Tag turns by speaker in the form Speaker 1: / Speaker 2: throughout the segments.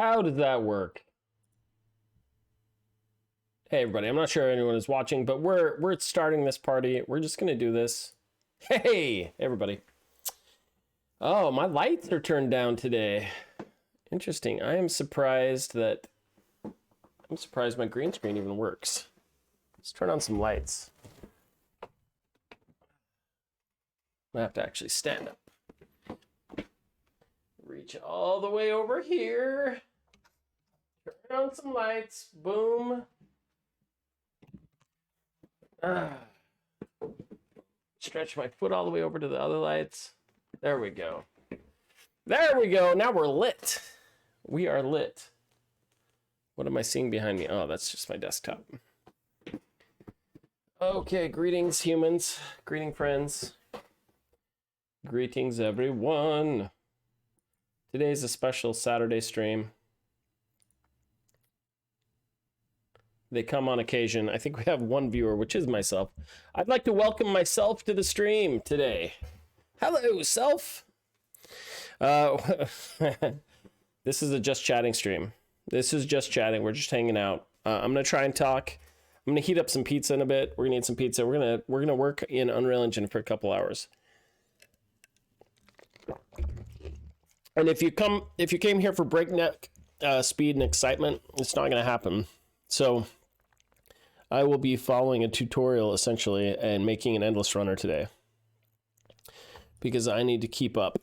Speaker 1: How does that work? Hey everybody, I'm not sure anyone is watching, but we're starting this party. We're just gonna do this. Hey everybody. Oh, my lights are turned down today. Interesting. I'm surprised my green screen even works. Let's turn on some lights. I have to actually stand up. Reach all the way over here. Turn on some lights. Boom. Stretch my foot all the way over to the other lights. There we go. There we go. Now we're lit. We are lit. What am I seeing behind me? Oh, that's just my desktop. Okay, greetings humans. Greeting friends. Greetings everyone. Today's a special Saturday stream. They come on occasion. I think we have one viewer, which is myself. I'd like to welcome myself to the stream today. Hello, self. This is a just chatting stream. This is just chatting. We're just hanging out. I'm gonna try and talk. I'm gonna heat up some pizza in a bit. We're gonna eat some pizza. We're gonna work in Unreal Engine for a couple hours. And if you came here for breakneck speed and excitement, it's not gonna happen. So I will be following a tutorial essentially and making an endless runner today because I need to keep up.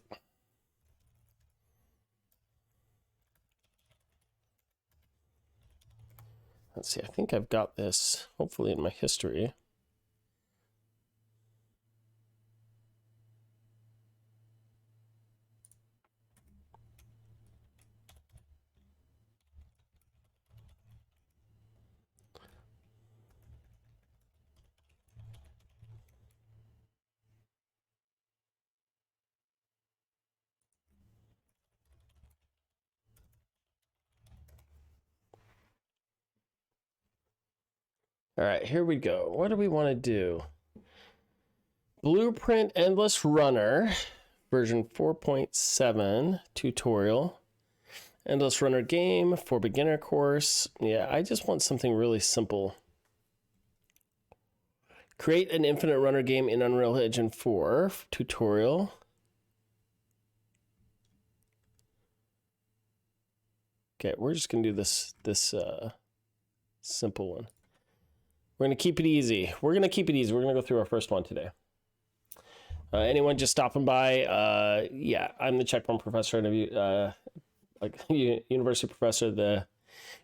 Speaker 1: Let's see, I think I've got this hopefully in my history. All right, here we go. What do we want to do? Blueprint Endless Runner, version 4.7 tutorial. Endless Runner game for beginner course. Yeah, I just want something really simple. Create an infinite runner game in Unreal Engine 4 tutorial. Okay, we're just gonna do this simple one. We're gonna keep it easy. We're gonna go through our first one today. Anyone just stopping by? Yeah, I'm the Checkpoint professor and university professor at the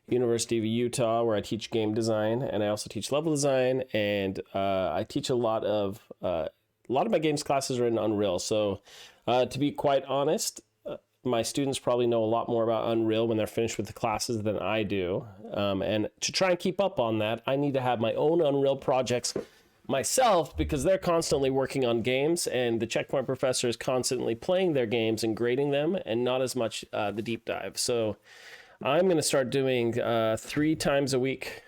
Speaker 1: University of Utah, where I teach game design and I also teach level design, and I teach a lot of my games classes are in Unreal. So to be quite honest, my students probably know a lot more about Unreal when they're finished with the classes than I do. And to try and keep up on that, I need to have my own Unreal projects myself because they're constantly working on games and the Checkpoint professor is constantly playing their games and grading them and not as much the deep dive. So I'm going to start doing 3 times a week.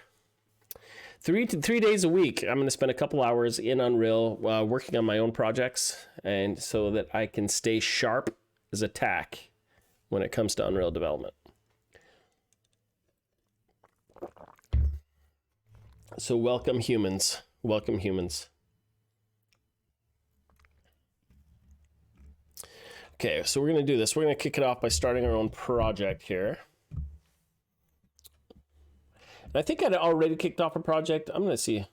Speaker 1: 3 days a week, I'm going to spend a couple hours in Unreal working on my own projects, and so that I can stay sharp as a tack when it comes to Unreal development. So welcome humans. Welcome humans. Okay, so we're going to do this. We're going to kick it off by starting our own project here. I think I'd already kicked off a project. I'm going to see.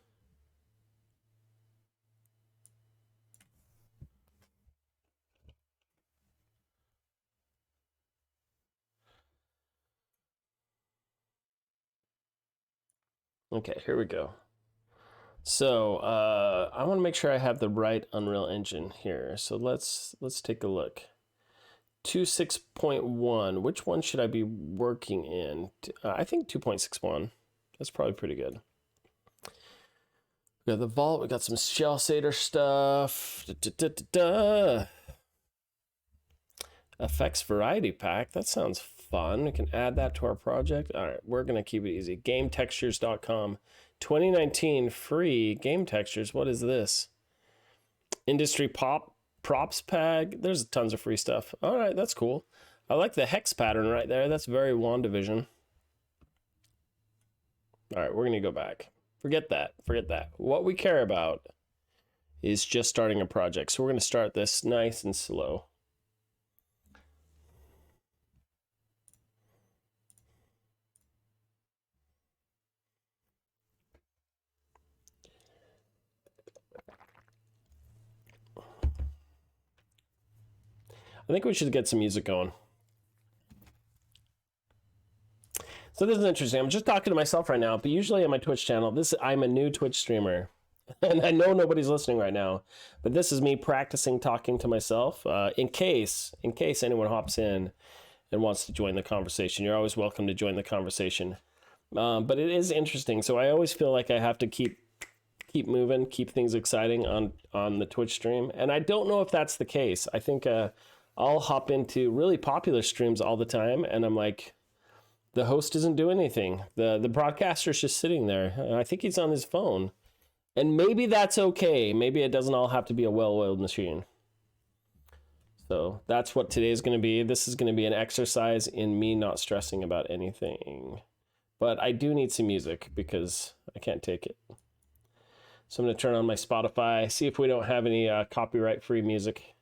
Speaker 1: Okay, here we go. So I want to make sure I have the right Unreal Engine here. So let's take a look. 2.6.1. Which one should I be working in? I think 2.61. That's probably pretty good. We got the vault. We got some shell shader stuff. Effects variety pack. That sounds fun. We can add that to our project. All right, we're gonna keep it easy. GameTextures.com. 2019 free game textures. What is this? Industry props pack. There's tons of free stuff. All right, that's cool. I like the hex pattern right there. That's very WandaVision. All right, we're going to go back. Forget that. Forget that. What we care about is just starting a project. So we're going to start this nice and slow. I think we should get some music going. So this is interesting. I'm just talking to myself right now, but usually on my Twitch channel, I'm a new Twitch streamer. And I know nobody's listening right now, but this is me practicing talking to myself in case anyone hops in and wants to join the conversation. You're always welcome to join the conversation. But it is interesting. So I always feel like I have to keep moving, keep things exciting on the Twitch stream. And I don't know if that's the case. I think I'll hop into really popular streams all the time, and I'm like, the host isn't doing anything. The broadcaster's just sitting there. I think he's on his phone. And maybe that's okay. Maybe it doesn't all have to be a well-oiled machine. So that's what today is going to be. This is going to be an exercise in me not stressing about anything. But I do need some music because I can't take it. So I'm going to turn on my Spotify, see if we don't have any copyright-free music.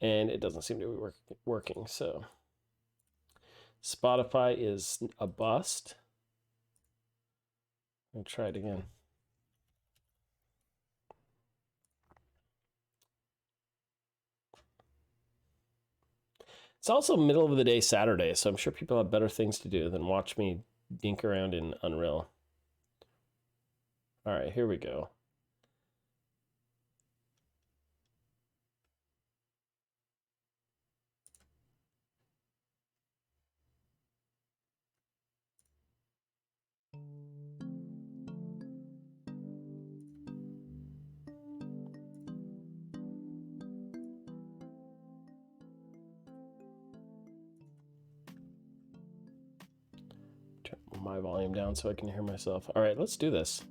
Speaker 1: And it doesn't seem to be working. So Spotify is a bust. I'll try it again. It's also middle of the day Saturday, so I'm sure people have better things to do than watch me dink around in Unreal. All right, here we go. Turn my volume down so I can hear myself. All right, let's do this.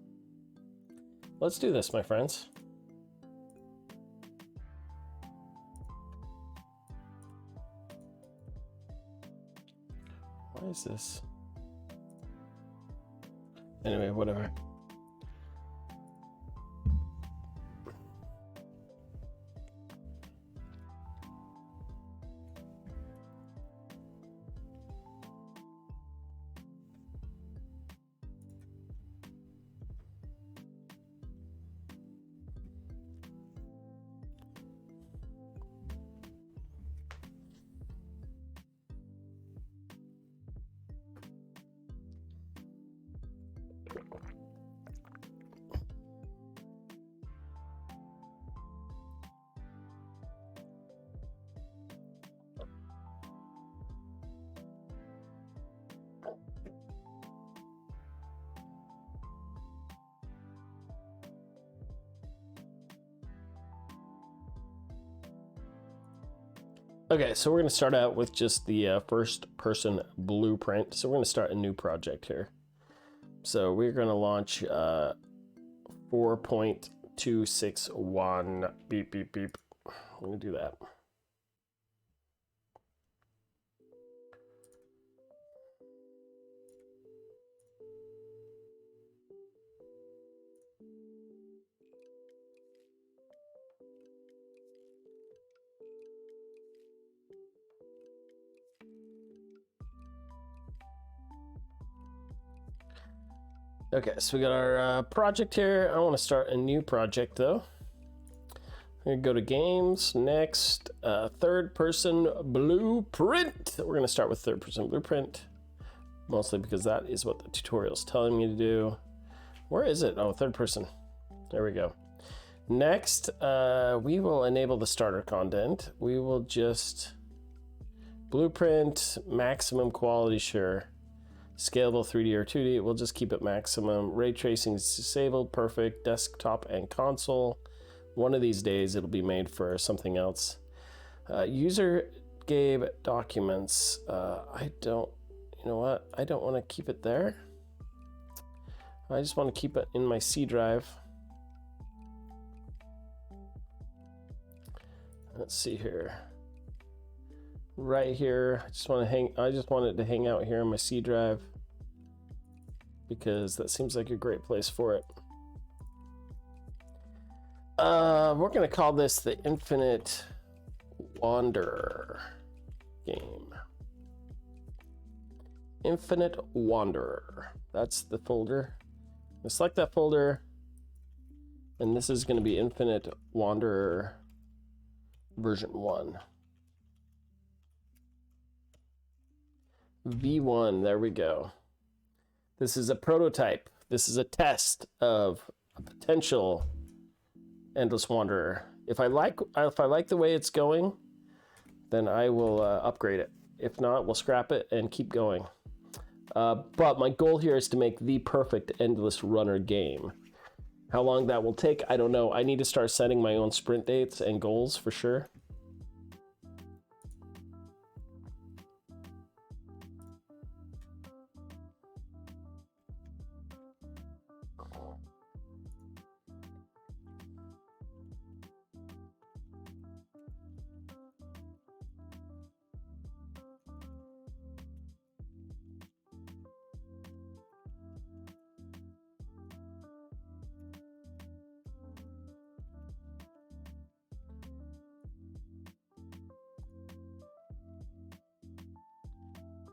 Speaker 1: Let's do this, my friends. Why is this? Anyway, whatever. Okay, so we're going to start out with just the first person blueprint. So we're going to start a new project here. So we're going to launch 4.261 beep, beep, beep. I'm going to do that. Okay, so we got our project here. I want to start a new project though. We're gonna go to games, next, third person blueprint. We're gonna start with third person blueprint, mostly because that is what the tutorial is telling me to do. Where is it? Oh, third person. There we go. Next, we will enable the starter content. We will just blueprint, maximum quality, sure. Scalable 3D or 2D, we'll just keep it maximum. Ray tracing is disabled, perfect. Desktop and console. One of these days it'll be made for something else. User gave documents. I don't, you know what? I don't want to keep it there. I just want to keep it in my C drive. Let's see here. right here. I just want it to hang out here on my C drive because that seems like a great place for it. We're gonna call this the Infinite Wanderer game. Infinite Wanderer. That's the folder. I select that folder, and this is going to be Infinite Wanderer version 1. V1, there we go. This is a prototype. This is a test of a potential Endless Wanderer. If I like the way it's going, then I will upgrade it. If not, we'll scrap it and keep going. But my goal here is to make the perfect Endless Runner game. How long that will take, I don't know. I need to start setting my own sprint dates and goals for sure.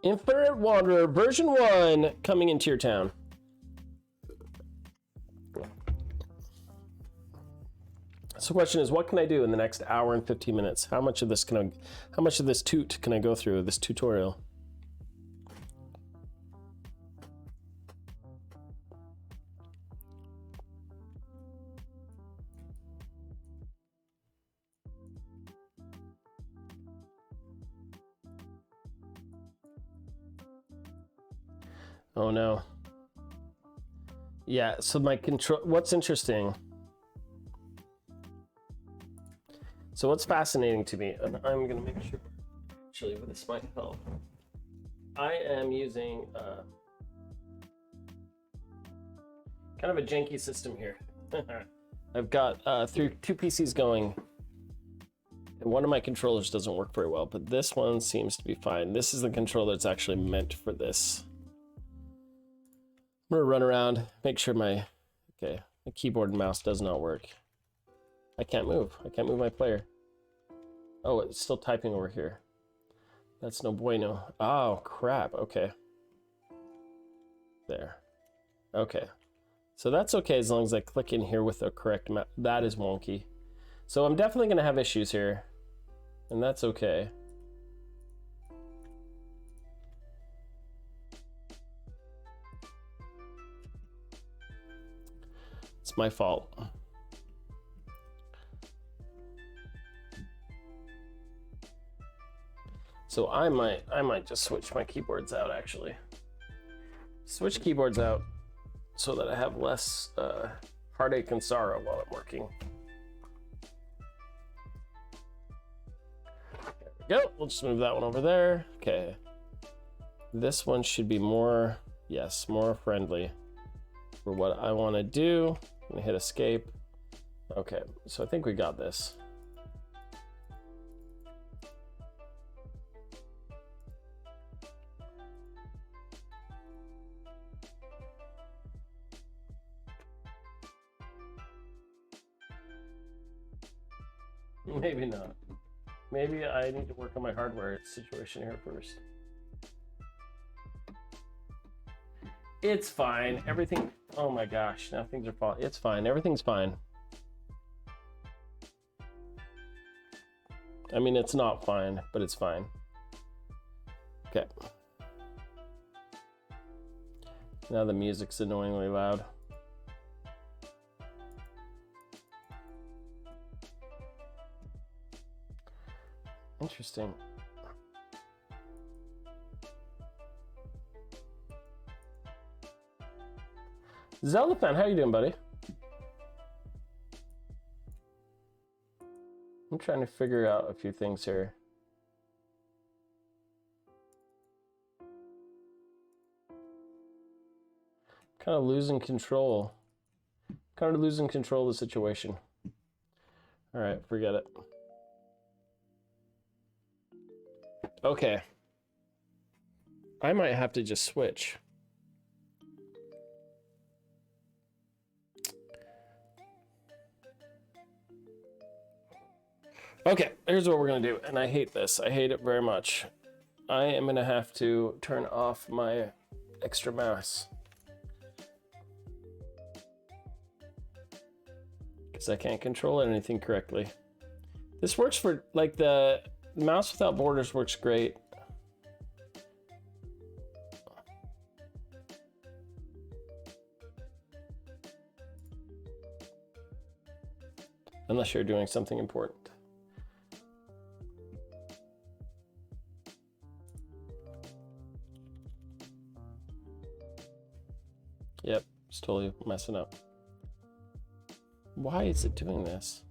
Speaker 1: Infinite Wanderer version 1 coming into your town. So the question is, what can I do in the next hour and 15 minutes? How much of this toot can I go through this tutorial? Oh no. Yeah, so my control, what's interesting. So what's fascinating to me, and I'm gonna make sure, actually this might help. I am using kind of a janky system here. I've got two PCs going, and one of my controllers doesn't work very well, but this one seems to be fine. This is the controller that's actually meant for this. I'm gonna run around, make sure my keyboard and mouse does not work. I can't move my player. Oh, it's still typing over here. That's no bueno. Oh, crap, okay. There. Okay. So that's okay as long as I click in here with the correct mouse. That is wonky. So I'm definitely gonna have issues here, and that's okay. It's my fault. So I might just switch my keyboards out actually. Switch keyboards out so that I have less heartache and sorrow while I'm working. There we go. We'll just move that one over there. Okay. This one should be more, yes, more friendly for what I want to do. I'm gonna hit escape. Okay, so I think we got this. Maybe not. Maybe I need to work on my hardware situation here first. It's fine. Everything. Oh my gosh. Now things are falling. It's fine. Everything's fine. I mean, it's not fine, but it's fine. Okay. Now the music's annoyingly loud. Interesting. Zelda fan, how you doing, buddy? I'm trying to figure out a few things here. Kind of losing control. Kind of losing control of the situation. All right, forget it. Okay. I might have to just switch. Okay, here's what we're gonna do, and I hate this. I hate it very much. I am gonna have to turn off my extra mouse because I can't control anything correctly. This works for, like, the mouse without borders works great. Unless you're doing something important. Yep, it's totally messing up. Why is it doing this?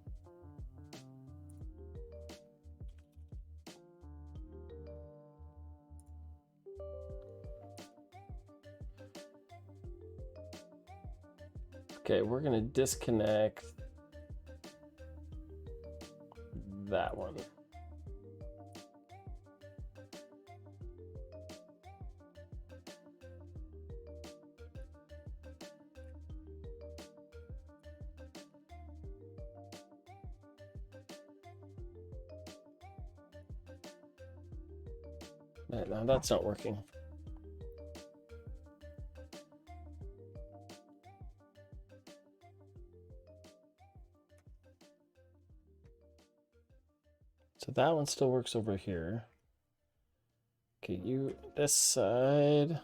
Speaker 1: Okay, we're gonna disconnect that one. No, that's not working. So that one still works over here. Okay, you, this side.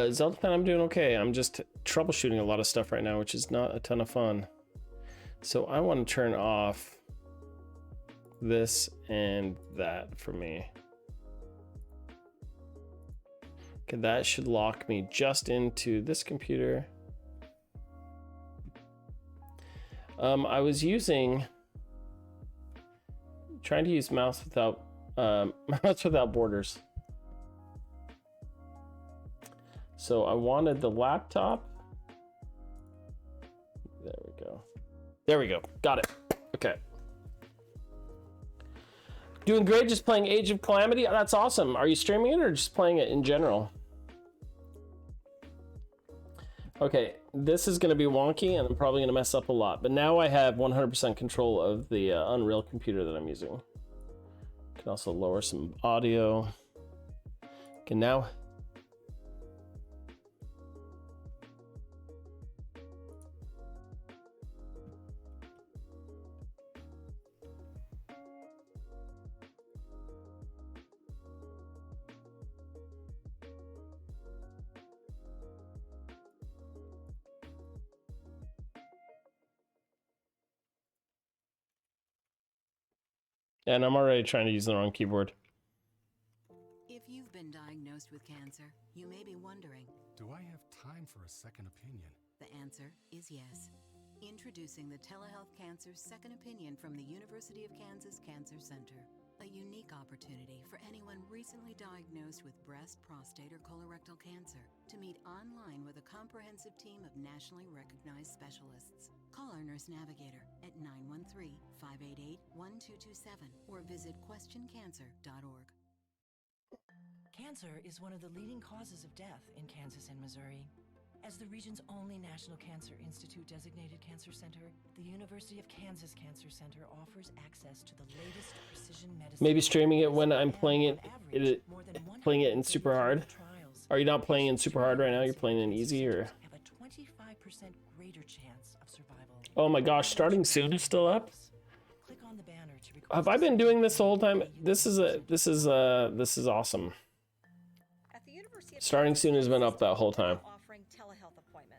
Speaker 1: Zelda Pen, I'm doing okay. I'm just troubleshooting a lot of stuff right now, which is not a ton of fun. So I want to turn off this and that for me. Okay, that should lock me just into this computer. I was trying to use mouse without borders. So I wanted the laptop. There we go. There we go. Got it. Okay. Doing great, just playing Age of Calamity. That's awesome. Are you streaming it or just playing it in general? Okay, this is going to be wonky and I'm probably going to mess up a lot. But now I have 100% control of the Unreal computer that I'm using. Can also lower some audio. Okay, now. And I'm already trying to use the wrong keyboard.
Speaker 2: If you've been diagnosed with cancer, you may be wondering,
Speaker 3: do I have time for a second opinion?
Speaker 2: The answer is yes. Introducing the Telehealth Cancer Second Opinion from the University of Kansas Cancer Center. A unique opportunity for anyone recently diagnosed with breast, prostate, or colorectal cancer to meet online with a comprehensive team of nationally recognized specialists. Call our nurse navigator at 913-588-1227 or visit questioncancer.org.
Speaker 4: Cancer is one of the leading causes of death in Kansas and Missouri. As the region's only National Cancer Institute designated cancer center, the University of Kansas Cancer Center offers access to the latest precision medicine.
Speaker 1: Maybe streaming it when I'm playing it in super hard. Are you not playing in super hard right now? You're playing in easy, or?
Speaker 4: Have a 25% greater chance of survival.
Speaker 1: Oh my gosh, starting soon is still up.
Speaker 4: Click on the banner to request.
Speaker 1: Have I been doing this the whole time? This is awesome. Starting soon has been up that whole time.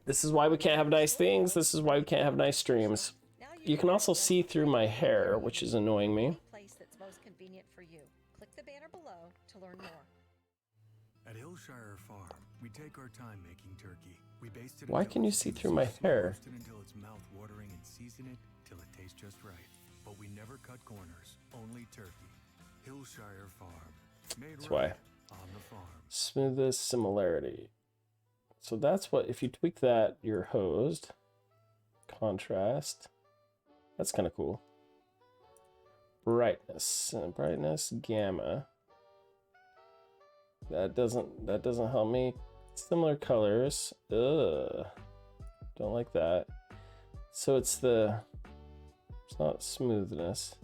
Speaker 1: This is why we can't have nice things. This is why we can't have nice streams. You can also see through my hair, which is annoying me.
Speaker 5: Place that's most convenient for you. Click the banner below to learn more.
Speaker 3: At Hillshire Farm, we take our time making turkey. We baste it.
Speaker 1: Why
Speaker 3: until
Speaker 1: can you
Speaker 3: it's
Speaker 1: see
Speaker 3: juicy,
Speaker 1: through my hair?
Speaker 3: roast it until it's mouth-watering, and season it till it tastes just right. But we never cut corners. Only turkey. Hillshire Farm. Made
Speaker 1: That's
Speaker 3: right
Speaker 1: why.
Speaker 3: on the farm.
Speaker 1: Smoothest similarity. So that's what, if you tweak that, you're hosed. Contrast. That's kind of cool. Brightness. Brightness, gamma. That doesn't help me. Similar colors. Ugh. Don't like that. So it's not smoothness.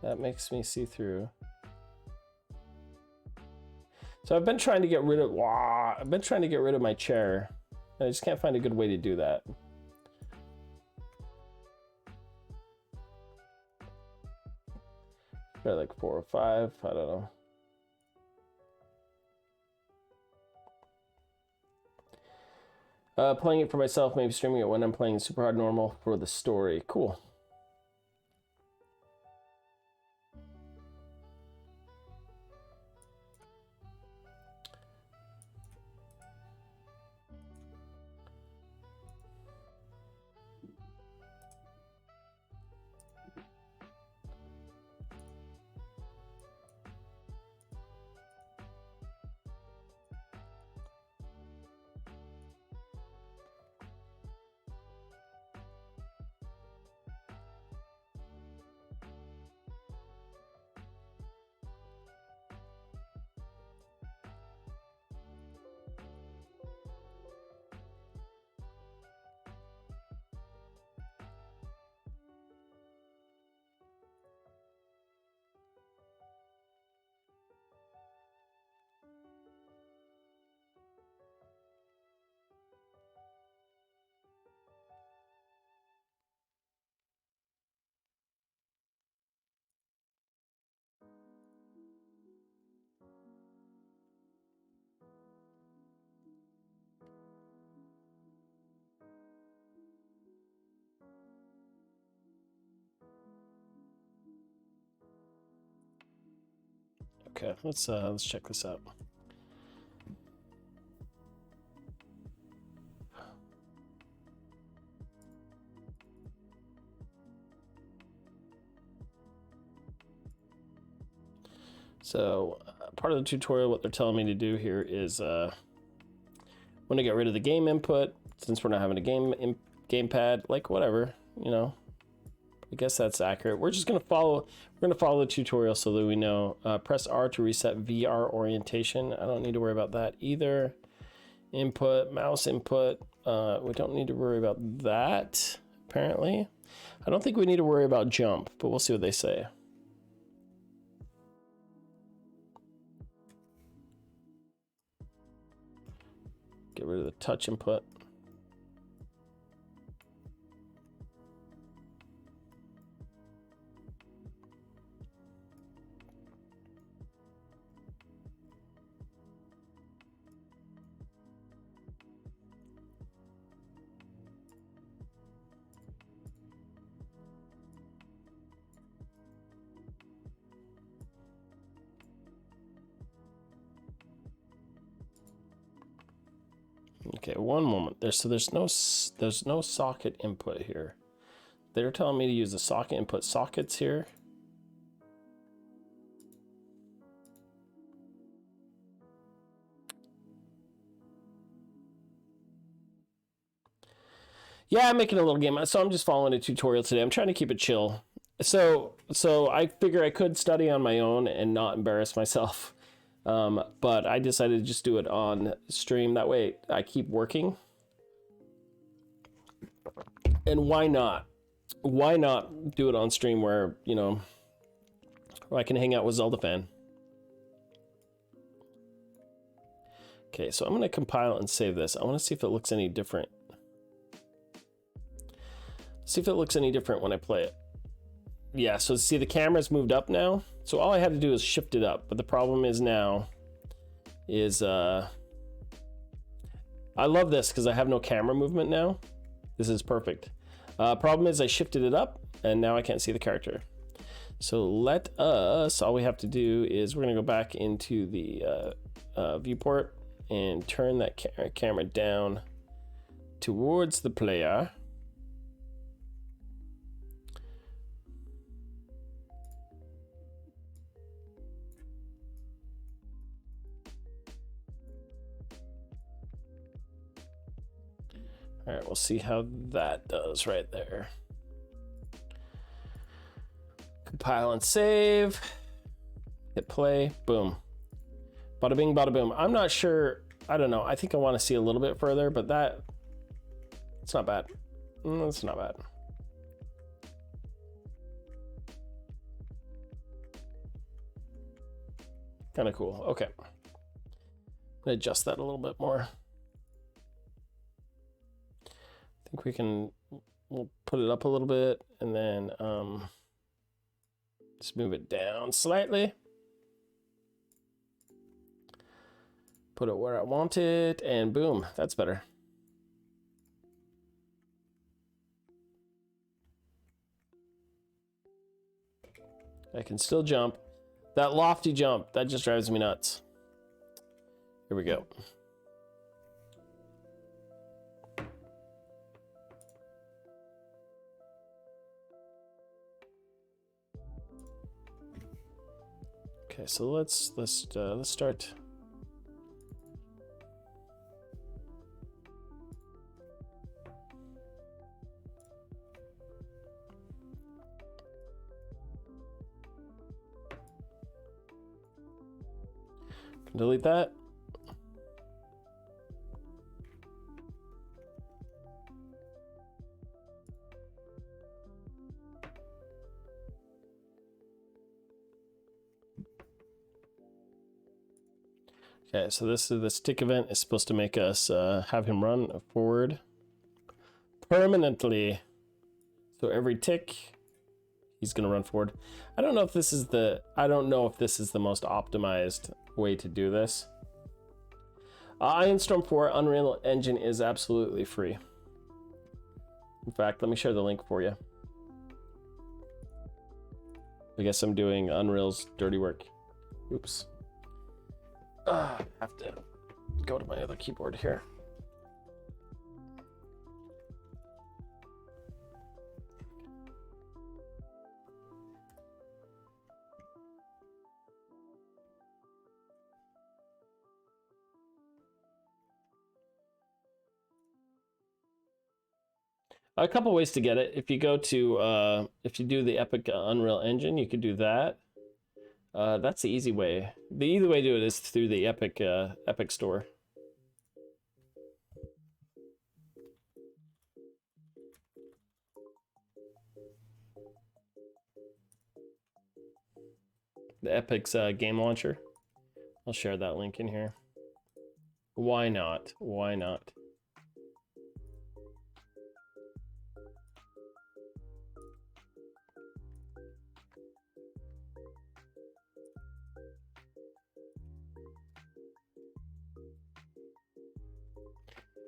Speaker 1: That makes me see through. So I've been trying to get rid of my chair. And I just can't find a good way to do that. Try like 4 or 5, I don't know. Playing it for myself, maybe streaming it when I'm playing super hard normal for the story. Cool. Okay, let's check this out. So part of the tutorial, what they're telling me to do here is when to get rid of the game input, since we're not having a gamepad, like whatever, you know. I guess that's accurate. We're just gonna follow the tutorial so that we know. Press R to reset VR orientation. I don't need to worry about that either. Input, mouse input. We don't need to worry about that, apparently. I don't think we need to worry about jump, but we'll see what they say. Get rid of the touch input. Okay, one moment. There's no socket input here. They're telling me to use the socket input sockets here. Yeah, I'm making a little game. So I'm just following a tutorial today. I'm trying to keep it chill. So I figure I could study on my own and not embarrass myself. But I decided to just do it on stream. That way I keep working. And why not? Why not do it on stream where, you know, where I can hang out with Zelda Fan? Okay, so I'm going to compile and save this. I want to see if it looks any different. See if it looks any different when I play it. Yeah, so see the camera's moved up now. So all I had to do is shift it up. But the problem is now is I love this because I have no camera movement now. This is perfect. Problem is I shifted it up and now I can't see the character. So let us, all we have to do is we're gonna go back into the viewport and turn that camera down towards the player. All right, we'll see how that does right there. Compile and save. Hit play. Boom. Bada bing, bada boom. I'm not sure. I don't know. I think I want to see a little bit further, but it's not bad. It's not bad. Kind of cool. Okay. I'm gonna adjust that a little bit more. I think we'll put it up a little bit and then just move it down slightly. Put it where I want it, and boom, that's better. I can still jump. That lofty jump, that just drives me nuts. Here we go. Okay, so let's start. Delete that. Okay, so this is the stick event is supposed to make us have him run forward permanently. So every tick, he's gonna run forward. I don't know if this is the most optimized way to do this. Iron Storm 4 Unreal Engine is absolutely free. In fact, let me share the link for you. I guess I'm doing Unreal's dirty work. Oops. I have to go to my other keyboard here. A couple ways to get it. If you go to, if you do the Epic Unreal Engine, you could do that. That's the easy way. The easy way to do it is through the Epic Epic Store. The Epic's game launcher. I'll share that link in here. Why not? Why not?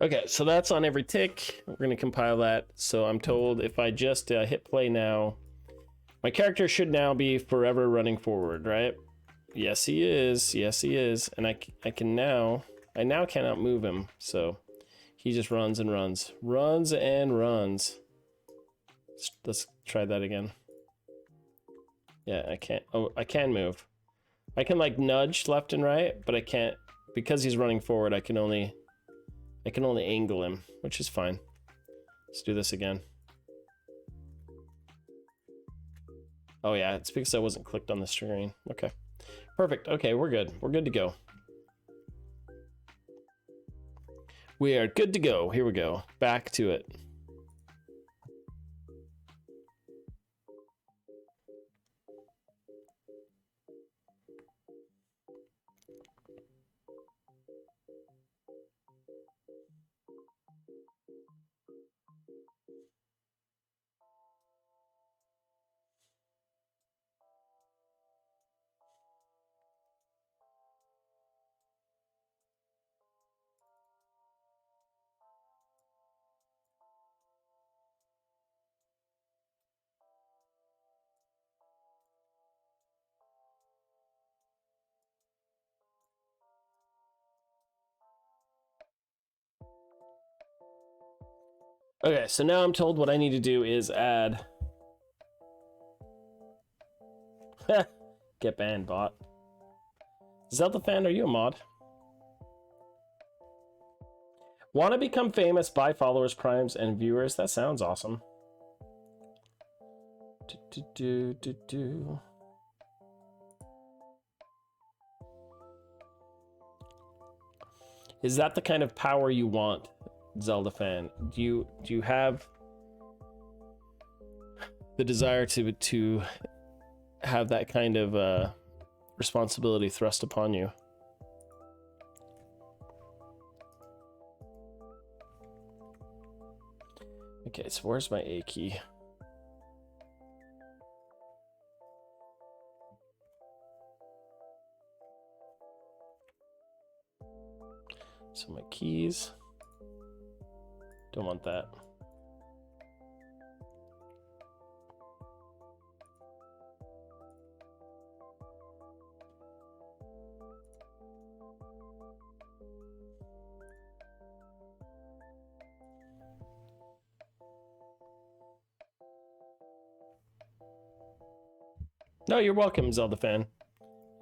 Speaker 1: Okay, so that's on every tick. We're going to compile that. So I'm told if I just hit play now, my character should now be forever running forward, right? Yes, he is. Yes, he is. And I now cannot move him. So he just runs and runs. Runs and runs. Let's try that again. Yeah, I can't. Oh, I can move. I can like nudge left and right, but I can't, because he's running forward, I can only angle him, which is fine. Let's do this again. Oh yeah, it's because I wasn't clicked on the screen. Okay, perfect. Okay, we're good. We're good to go. We are good to go. Here we go. Back to it. Okay, so now I'm told what I need to do is add. Get banned, bot. Zelda fan, are you a mod? Want to become famous? Buy followers, primes, and viewers. That sounds awesome. Is that the kind of power you want, Zelda fan? Do you have the desire to have that kind of responsibility thrust upon you? Okay, so where's my A key? So my keys. Don't want that. No, you're welcome, Zelda fan.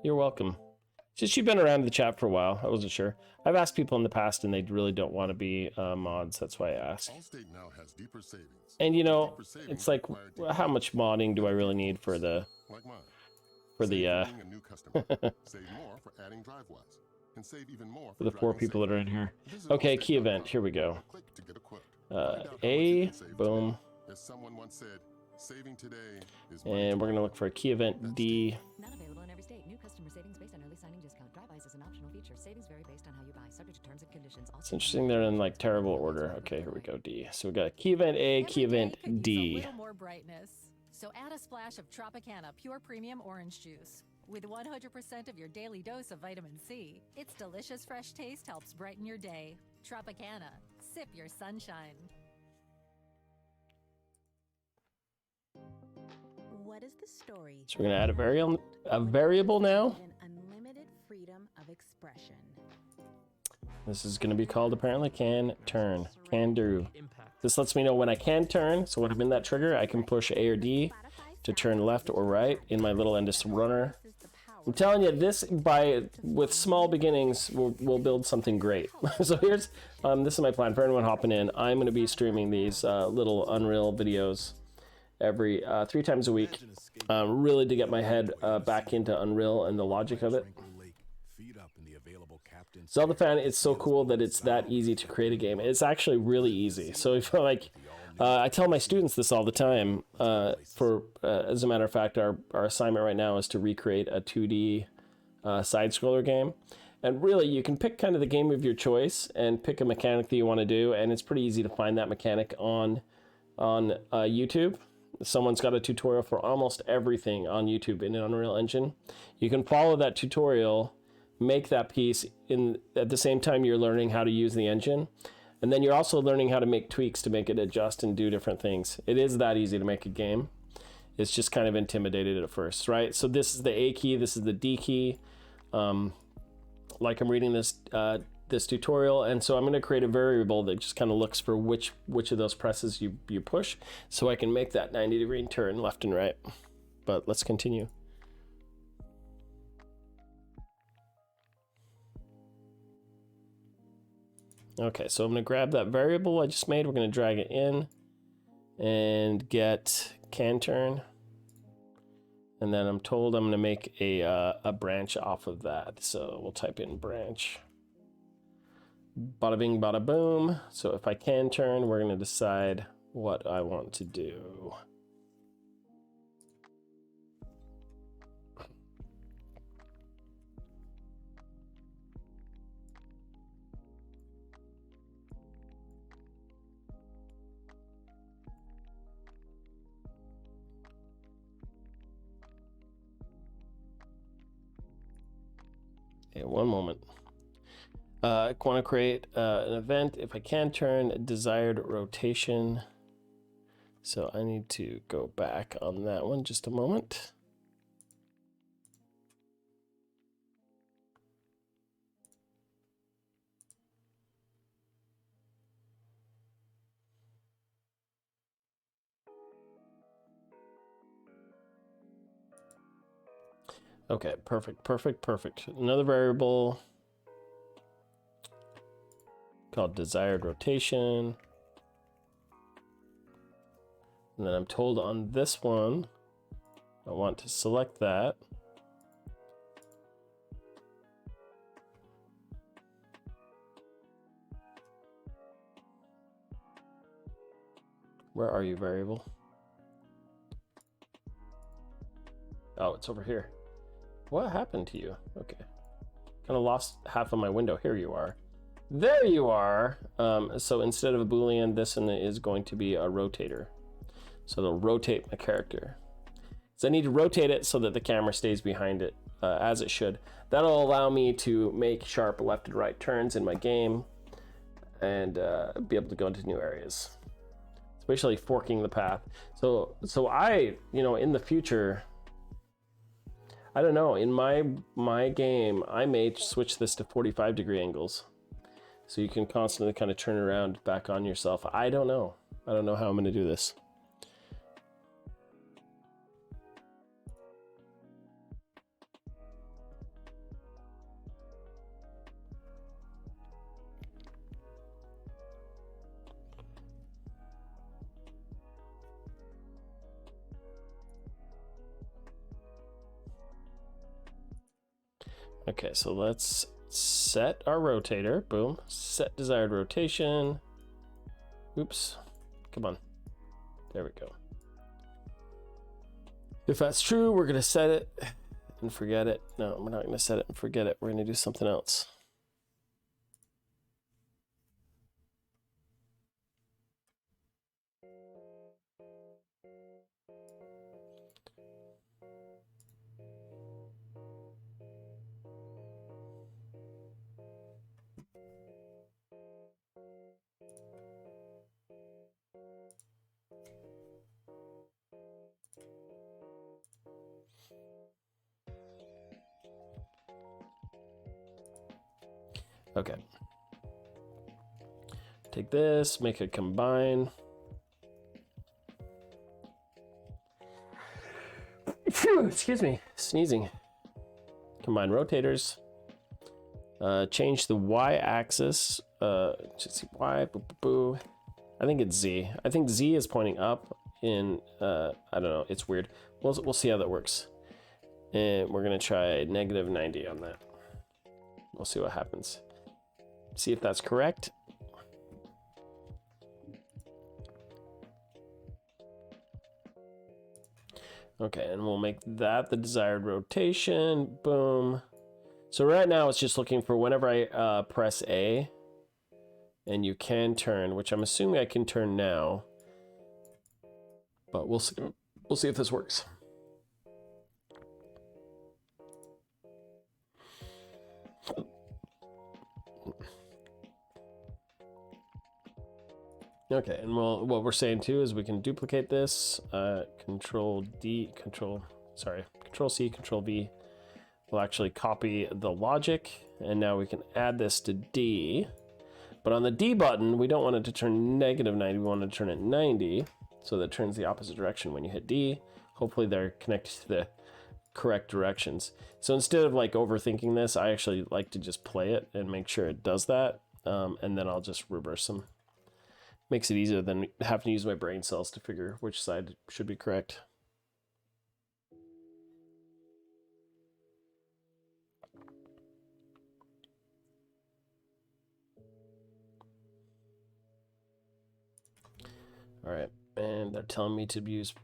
Speaker 1: You're welcome. Just you've been around the chat for a while. I wasn't sure. I've asked people in the past, and they really don't want to be mods. That's why I asked.
Speaker 5: Allstate now has deeper savings.
Speaker 1: And you know,
Speaker 5: Deeper savings
Speaker 1: it's like,
Speaker 5: require deeper
Speaker 1: how much modding do I really need for the
Speaker 5: like mine.
Speaker 1: for
Speaker 5: Save
Speaker 1: the
Speaker 5: for being a new customer. Save more for adding DriveWise. And save even more
Speaker 1: for the poor
Speaker 5: driving
Speaker 1: people that are in here?
Speaker 5: Visit
Speaker 1: Okay,
Speaker 5: Allstate.com.
Speaker 1: key event. Here we go.
Speaker 5: Click to get a quote. Find out how much you
Speaker 1: A
Speaker 5: can save
Speaker 1: boom,
Speaker 5: today. As someone once said, saving today is money
Speaker 1: and we're gonna
Speaker 5: tomorrow.
Speaker 1: look for a key event D.
Speaker 6: Not available in every state. New customer savings based on early signing discount. DriveWise is an optional feature. Savings vary based on how you buy. Subject to terms and conditions.
Speaker 1: It's interesting they're in like terrible order. Okay, here we go. D. So we got key event A, key event
Speaker 7: A
Speaker 1: D.
Speaker 7: little more brightness. So add a splash of Tropicana Pure Premium Orange Juice. With 100% of your daily dose of vitamin C, its delicious fresh taste helps brighten your day. Tropicana. Sip your sunshine.
Speaker 8: What is the story?
Speaker 1: So we're gonna add a variable now.
Speaker 8: An unlimited freedom of expression.
Speaker 1: This is gonna be called apparently can turn, can do. This lets me know when I can turn. So when I'm in that trigger, I can push A or D to turn left or right in my little Endless runner. I'm telling you, this with small beginnings will build something great. So here's this is my plan for anyone hopping in. I'm going to be streaming these little Unreal videos every 3 times a week, really to get my head back into Unreal and the logic of it. Zelda fan, it's so cool that it's that easy to create a game. It's actually really easy. So if like, I tell my students this all the time. As a matter of fact, our assignment right now is to recreate a 2D side-scroller game. And really, you can pick kind of the game of your choice and pick a mechanic that you want to do, and it's pretty easy to find that mechanic on YouTube. Someone's got a tutorial for almost everything on YouTube in an Unreal Engine. You can follow that tutorial, make that piece at the same time you're learning how to use the engine. And then you're also learning how to make tweaks to make it adjust and do different things. It is that easy to make a game. It's just kind of intimidated at first, right? So this is the A key, this is the D key. Like I'm reading this tutorial, and so I'm going to create a variable that just kind of looks for which of those presses you push, so I can make that 90-degree turn left and right. But let's continue. Okay, so I'm going to grab that variable I just made. We're going to drag it in and get can turn. And then I'm told I'm going to make a branch off of that. So we'll type in branch. Bada bing, bada boom. So if I can turn, we're going to decide what I want to do. Okay, one moment. I want to create an event. If I can turn desired rotation. So I need to go back on that one just a moment. Okay, perfect. Another variable called desired rotation. And then I'm told on this one, I want to select that. Where are you, variable? Oh, it's over here. What happened to you? Okay. Kind of lost half of my window. Here you are. There you are. So instead of a Boolean, this one is going to be a rotator. So it'll rotate my character. So I need to rotate it so that the camera stays behind it as it should. That'll allow me to make sharp left and right turns in my game and be able to go into new areas. Especially forking the path. So I, in the future, I don't know, in my game, I may switch this to 45-degree angles. So you can constantly kind of turn around back on yourself. I don't know. I don't know how I'm going to do this. Okay, so let's set our rotator. Boom. Set desired rotation. Oops. Come on. There we go. If that's true, we're going to set it and forget it. No, we're not going to set it and forget it. We're going to do something else. Okay. Take this, make it combine. Phew, excuse me, sneezing. Combine rotators. Change the y-axis. Just see y. Boo, boo, boo. I think it's z. I think z is pointing up. In I don't know. It's weird. We'll see how that works. And we're gonna try -90 on that. We'll see what happens. See if that's correct. Okay, and we'll make that the desired rotation. Boom. So right now it's just looking for whenever I press A, and you can turn, which I'm assuming I can turn now. But we'll see if this works. Okay, and what we're saying too is we can duplicate this. Control C, Control V. We'll actually copy the logic, and now we can add this to D. But on the D button, we don't want it to turn -90. We want it to turn it 90, so that it turns the opposite direction when you hit D. Hopefully they're connected to the correct directions. So instead of like overthinking this, I actually like to just play it and make sure it does that, and then I'll just reverse them. Makes it easier than having to use my brain cells to figure which side should be correct. All right, and they're telling me to use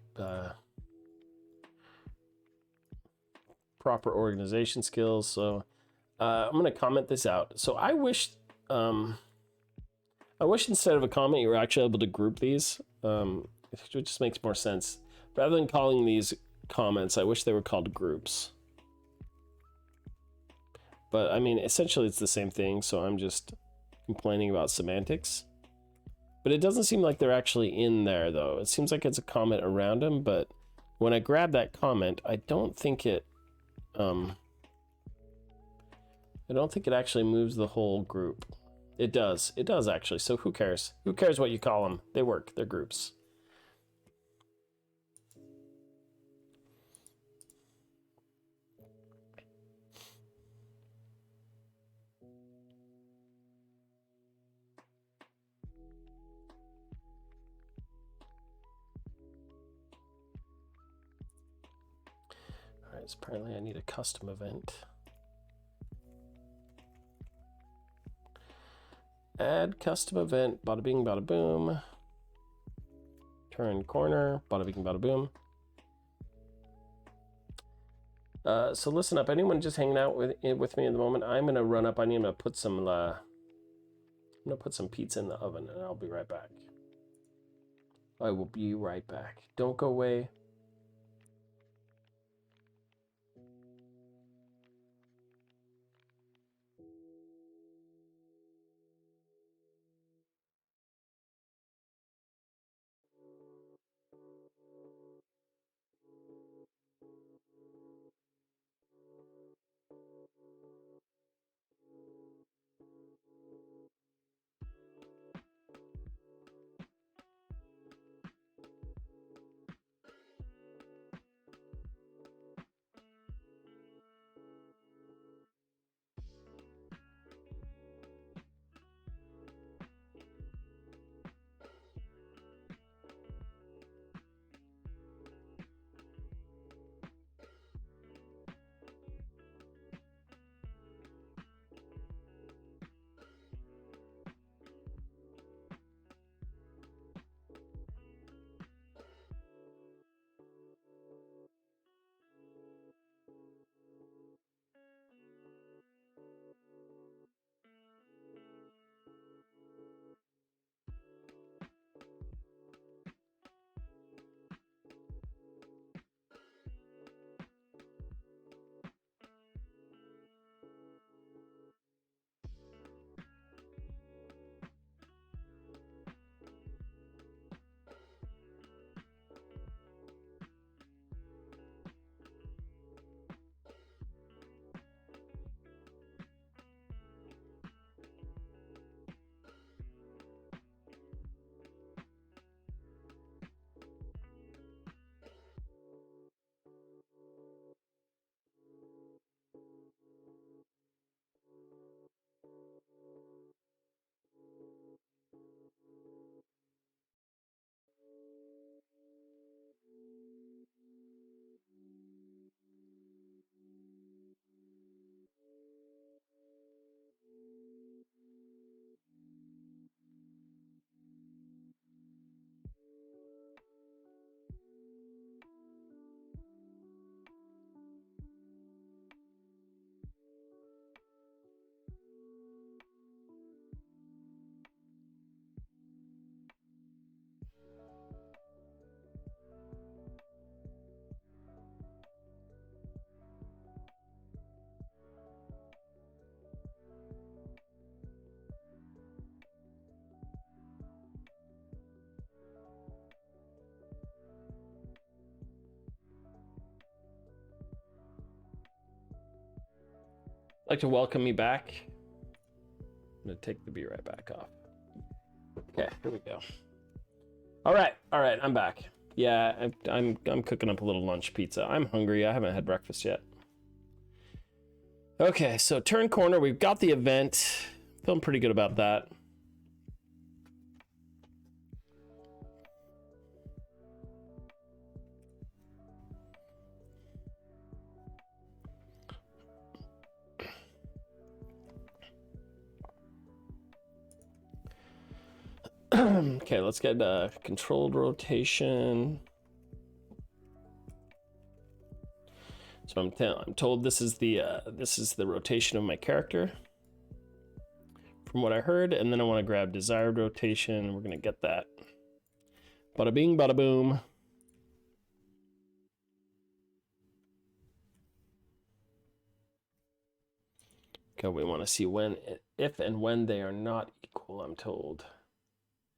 Speaker 1: proper organization skills. So I'm going to comment this out. So I wish instead of a comment, you were actually able to group these. It just makes more sense. Rather than calling these comments, I wish they were called groups. But I mean, essentially it's the same thing, so I'm just complaining about semantics. But it doesn't seem like they're actually in there, though. It seems like it's a comment around them, but when I grab that comment, I don't think it actually moves the whole group. It does actually, so who cares? Who cares what you call them? They work, they're groups. Because apparently I need a custom event. Add custom event, bada bing, bada boom. Turn corner, bada bing, bada boom. So listen up, anyone just hanging out with me at the moment, I'm gonna run up. I need to put some I'm gonna put some pizza in the oven, and I'll be right back. I will be right back. Don't go away. I'd like to welcome me back. I'm gonna take the be right back off. Okay, here we go. All right, I'm back. Yeah, I'm cooking up a little lunch pizza. I'm hungry. I haven't had breakfast yet. Okay, so turn corner. We've got the event. Feeling pretty good about that. Okay, let's get controlled rotation. So I'm told this is the rotation of my character, from what I heard, and then I want to grab desired rotation. We're gonna get that. Bada bing, bada boom. Okay, we want to see when, if and when they are not equal. I'm told.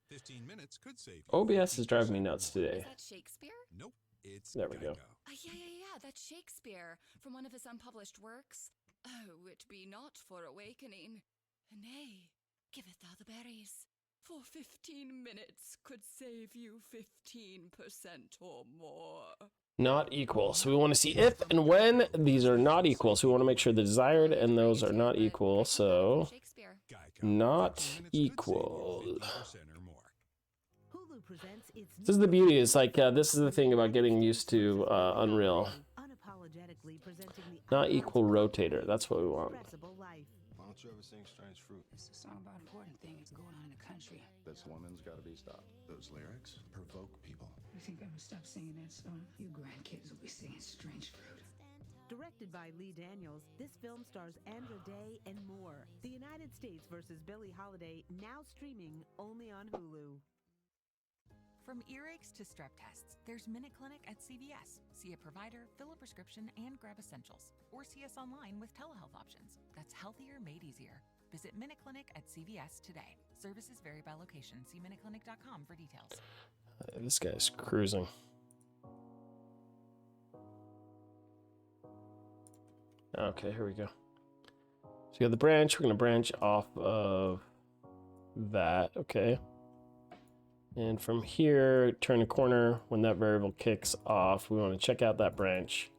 Speaker 9: 15 minutes could save you.
Speaker 1: OBS is driving me nuts today.
Speaker 10: Is that Shakespeare?
Speaker 9: Nope, it's
Speaker 1: There we go.
Speaker 10: Yeah, that's Shakespeare from one of his unpublished works. Oh, it be not for awakening. Nay, giveth thou the berries. For 15 minutes could save you 15% or more.
Speaker 1: Not equal. So we want to see if and when these are not equal. So we want to make sure the desired and those are not equal. So not equal. This is the beauty. It's like this is the thing about getting used to Unreal.
Speaker 8: Unapologetic uniquely presenting the
Speaker 1: Not equal rotator. That's what we want.
Speaker 8: expressible life.
Speaker 11: Why don't you ever sing Strange Fruit?
Speaker 12: It's a song about important things going on in the country.
Speaker 11: This woman's gotta be stopped. Those lyrics provoke people.
Speaker 12: You think I would stop singing that song? You grandkids will be singing Strange Fruit.
Speaker 8: Directed by Lee Daniels, this film stars Andra Day and more. The United States versus Billie Holiday, now streaming only on Hulu.
Speaker 13: From earaches to strep tests, there's MinuteClinic at CVS. See a provider, fill a prescription, and grab essentials. Or see us online with telehealth options. That's healthier made easier. Visit MinuteClinic at CVS today. Services vary by location. See MinuteClinic.com for details.
Speaker 1: This guy's cruising. Okay, here we go. So you got the branch. We're going to branch off of that. Okay. And from here, turn a corner. When that variable kicks off, we want to check out that branch.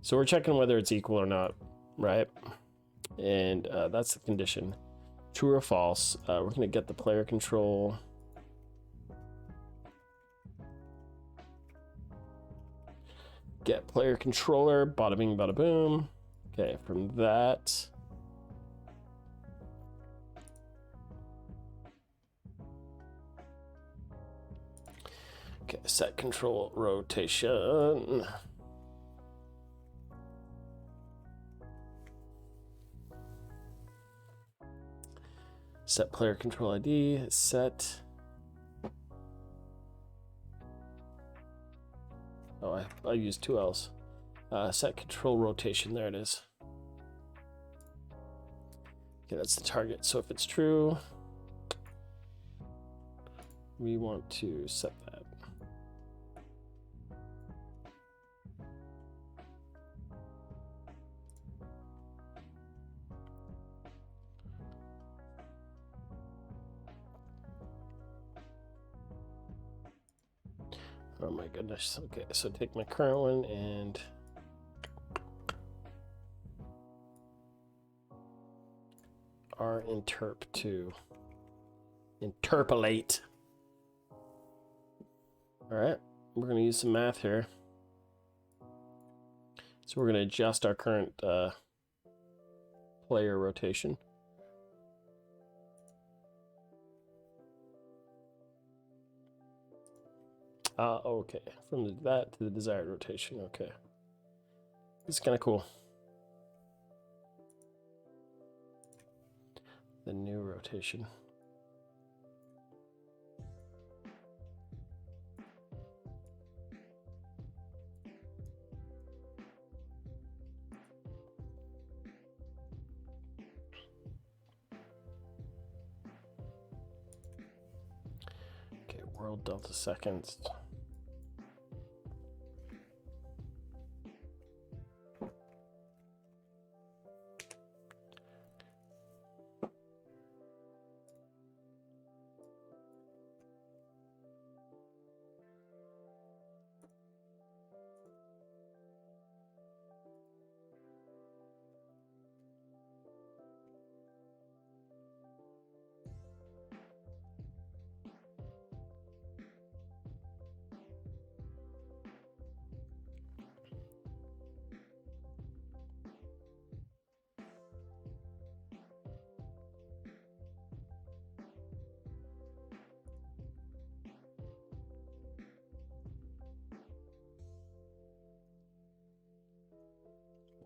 Speaker 1: So we're checking whether it's equal or not, right? And that's the condition. True or false. We're going to get the player control. Get player controller. Bada bing, bada boom. Okay, from that. Okay, set control rotation. Set player control ID, set. Oh, I used 2 L's. Set control rotation, there it is. Okay, that's the target. So if it's true, we want to set that. Oh my goodness. Okay, so take my current one and R interp to interpolate. All right, we're going to use some math here. So we're going to adjust our current player rotation. Okay, from that to the desired rotation. Okay, this is kind of cool. The new rotation. Okay, world delta seconds.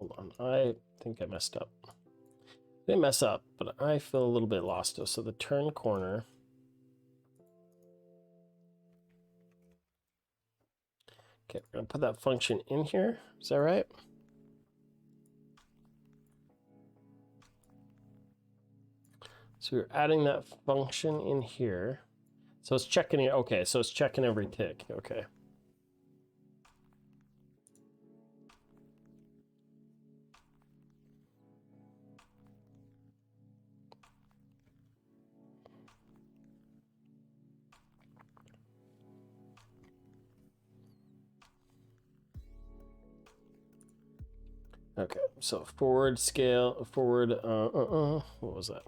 Speaker 1: Hold on, I think I messed up. I didn't mess up, but I feel a little bit lost. So the turn corner. Okay, we're gonna put that function in here. Is that right? So we're adding that function in here. So it's checking it. Okay, so it's checking every tick. Okay. Okay, so forward scale, forward, what was that?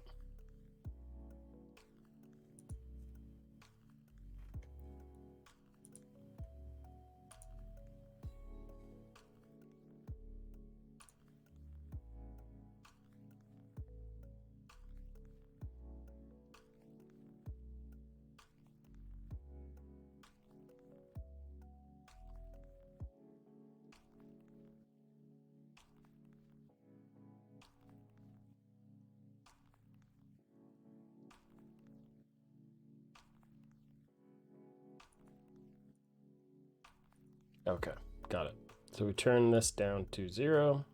Speaker 1: Okay, got it. So we turn this down to 0.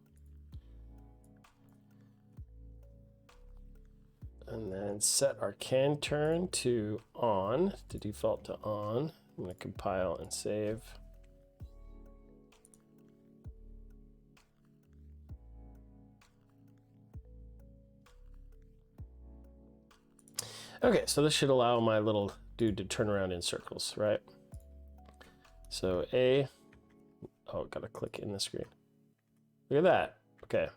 Speaker 1: And then set our can turn to on, to default to on. I'm going to compile and save. Okay, so this should allow my little dude to turn around in circles, right? So A, oh, gotta click in the screen. Look at that. Okay.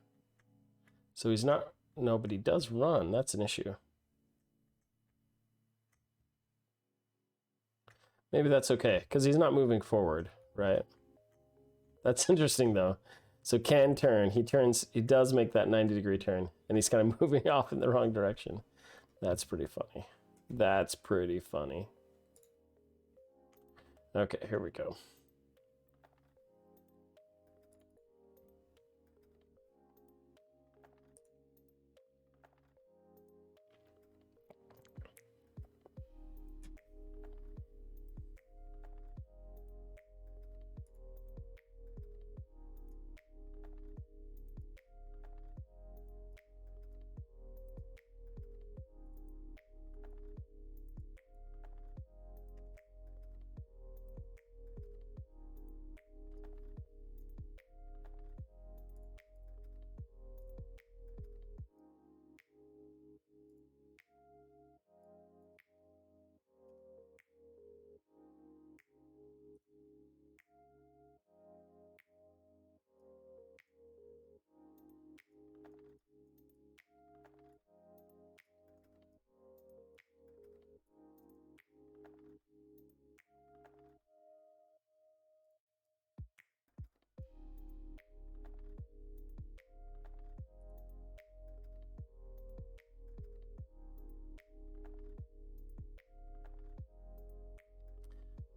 Speaker 1: So he's not, no, but he does run. That's an issue. Maybe that's okay, because he's not moving forward, right? That's interesting though. So can turn, he does make that 90-degree turn, and he's kind of moving off in the wrong direction. That's pretty funny. That's pretty funny. Okay, here we go.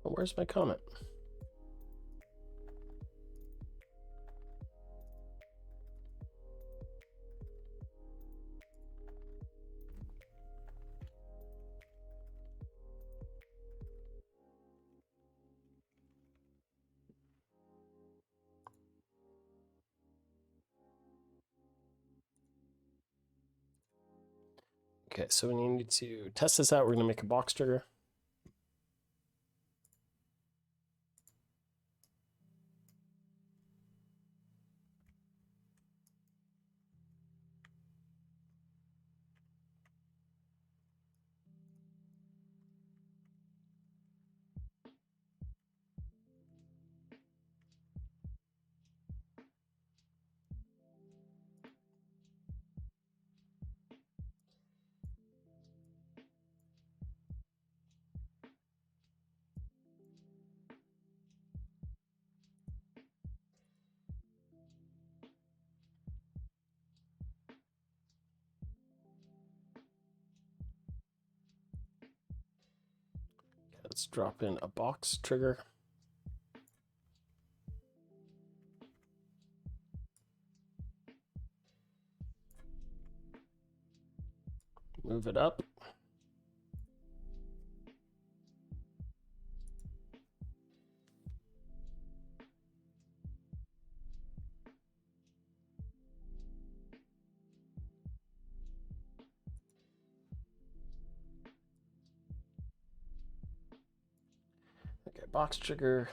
Speaker 1: Well, where's my comment? Okay, so we need to test this out. We're going to make a box trigger. Let's drop in a box trigger. Move it up. Okay, box trigger.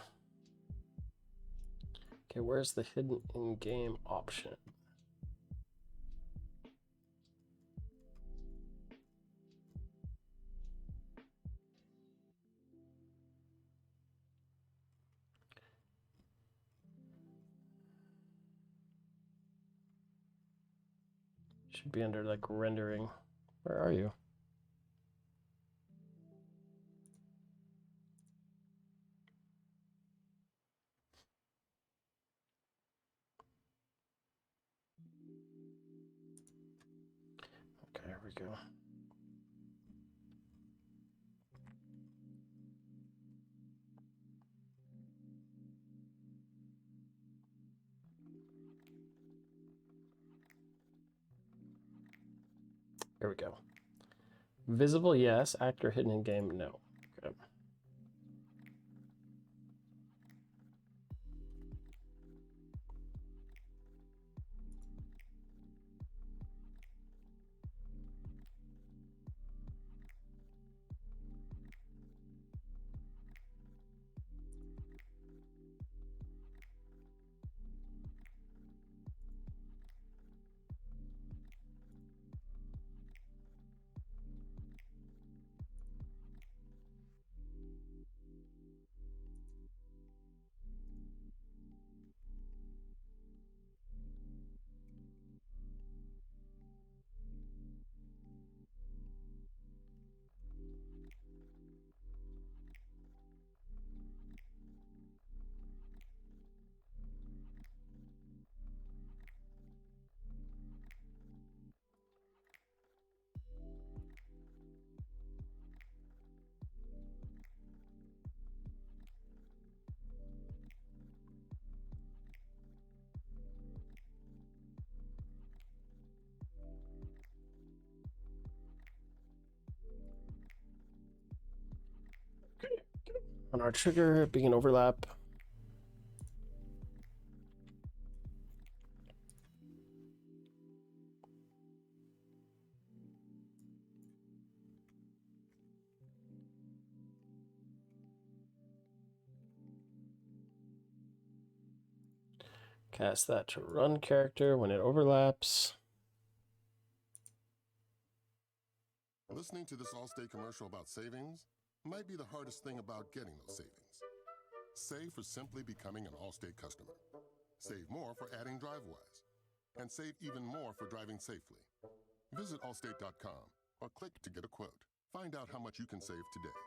Speaker 1: Okay, where's the hidden in-game option? Should be under like rendering. Where are you? Okay, here we go. Here we go. Visible, yes. Actor hidden in game, no. Okay. On our trigger, begin overlap. Cast that to run character when it overlaps.
Speaker 5: Listening to this Allstate commercial about savings might be the hardest thing about getting those savings. Save for simply becoming an Allstate customer. Save more for adding DriveWise. And save even more for driving safely. Visit Allstate.com or click to get a quote. Find out how much you can save today.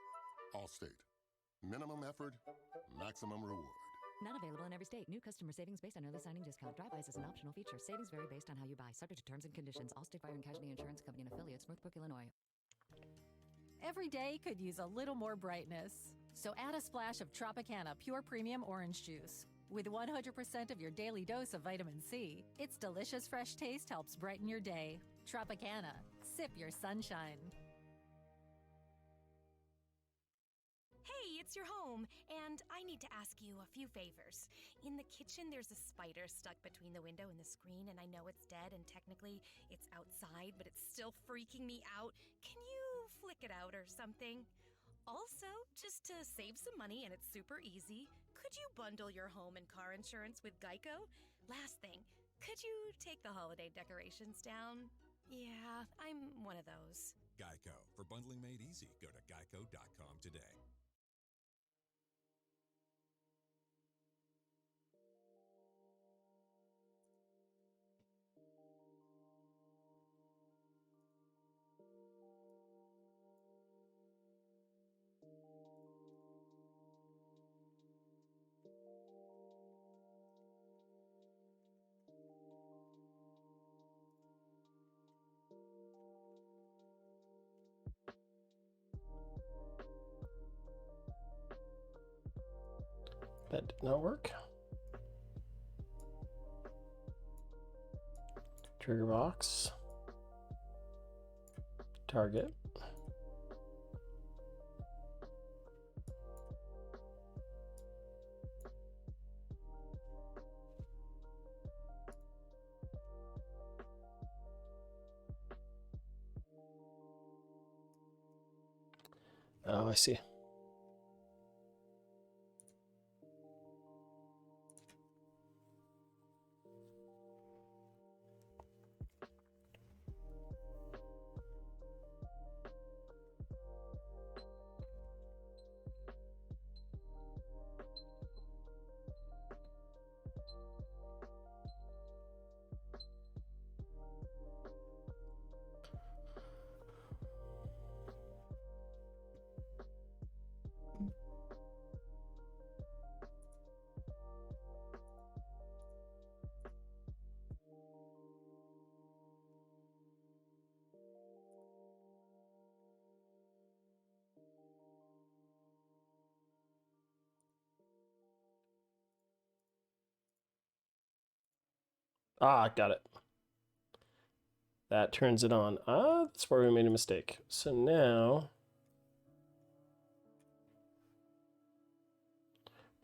Speaker 5: Allstate. Minimum effort, maximum reward.
Speaker 6: Not available in every state. New customer savings based on early signing discount. Drive-bys is an optional feature. Savings vary based on how you buy. Subject to terms and conditions. Allstate Fire and Casualty Insurance Company and affiliates, Northbrook, Illinois.
Speaker 7: Every day could use a little more brightness. So add a splash of Tropicana Pure Premium Orange Juice. With 100% of your daily dose of vitamin C, its delicious fresh taste helps brighten your day. Tropicana. Sip your sunshine.
Speaker 14: Hey, it's your home, and I need to ask you a few favors. In the kitchen, there's a spider stuck between the window and the screen, and I know it's dead, and technically it's outside, but it's still freaking me out. Can you flick it out or something? Also, just to save some money, and it's super easy, could you bundle your home and car insurance with Geico? Last thing, could you take the holiday decorations down? Yeah, I'm one of those.
Speaker 9: Geico. For bundling made easy, go to geico.com today.
Speaker 1: That did not work. Trigger box. Target. Oh, I see. Ah, got it. That turns it on. Ah, that's where we made a mistake. So now,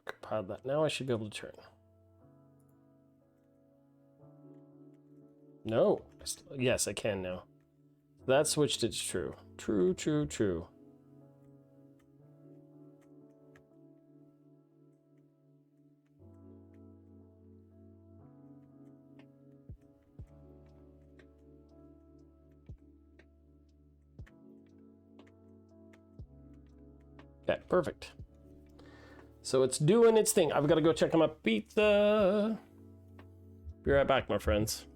Speaker 1: compile that. Now I should be able to turn. No. Yes, I can now. That switched it to true. True, true, true. Okay, perfect. So it's doing its thing. I've got to go check on my pizza. Be right back, my friends.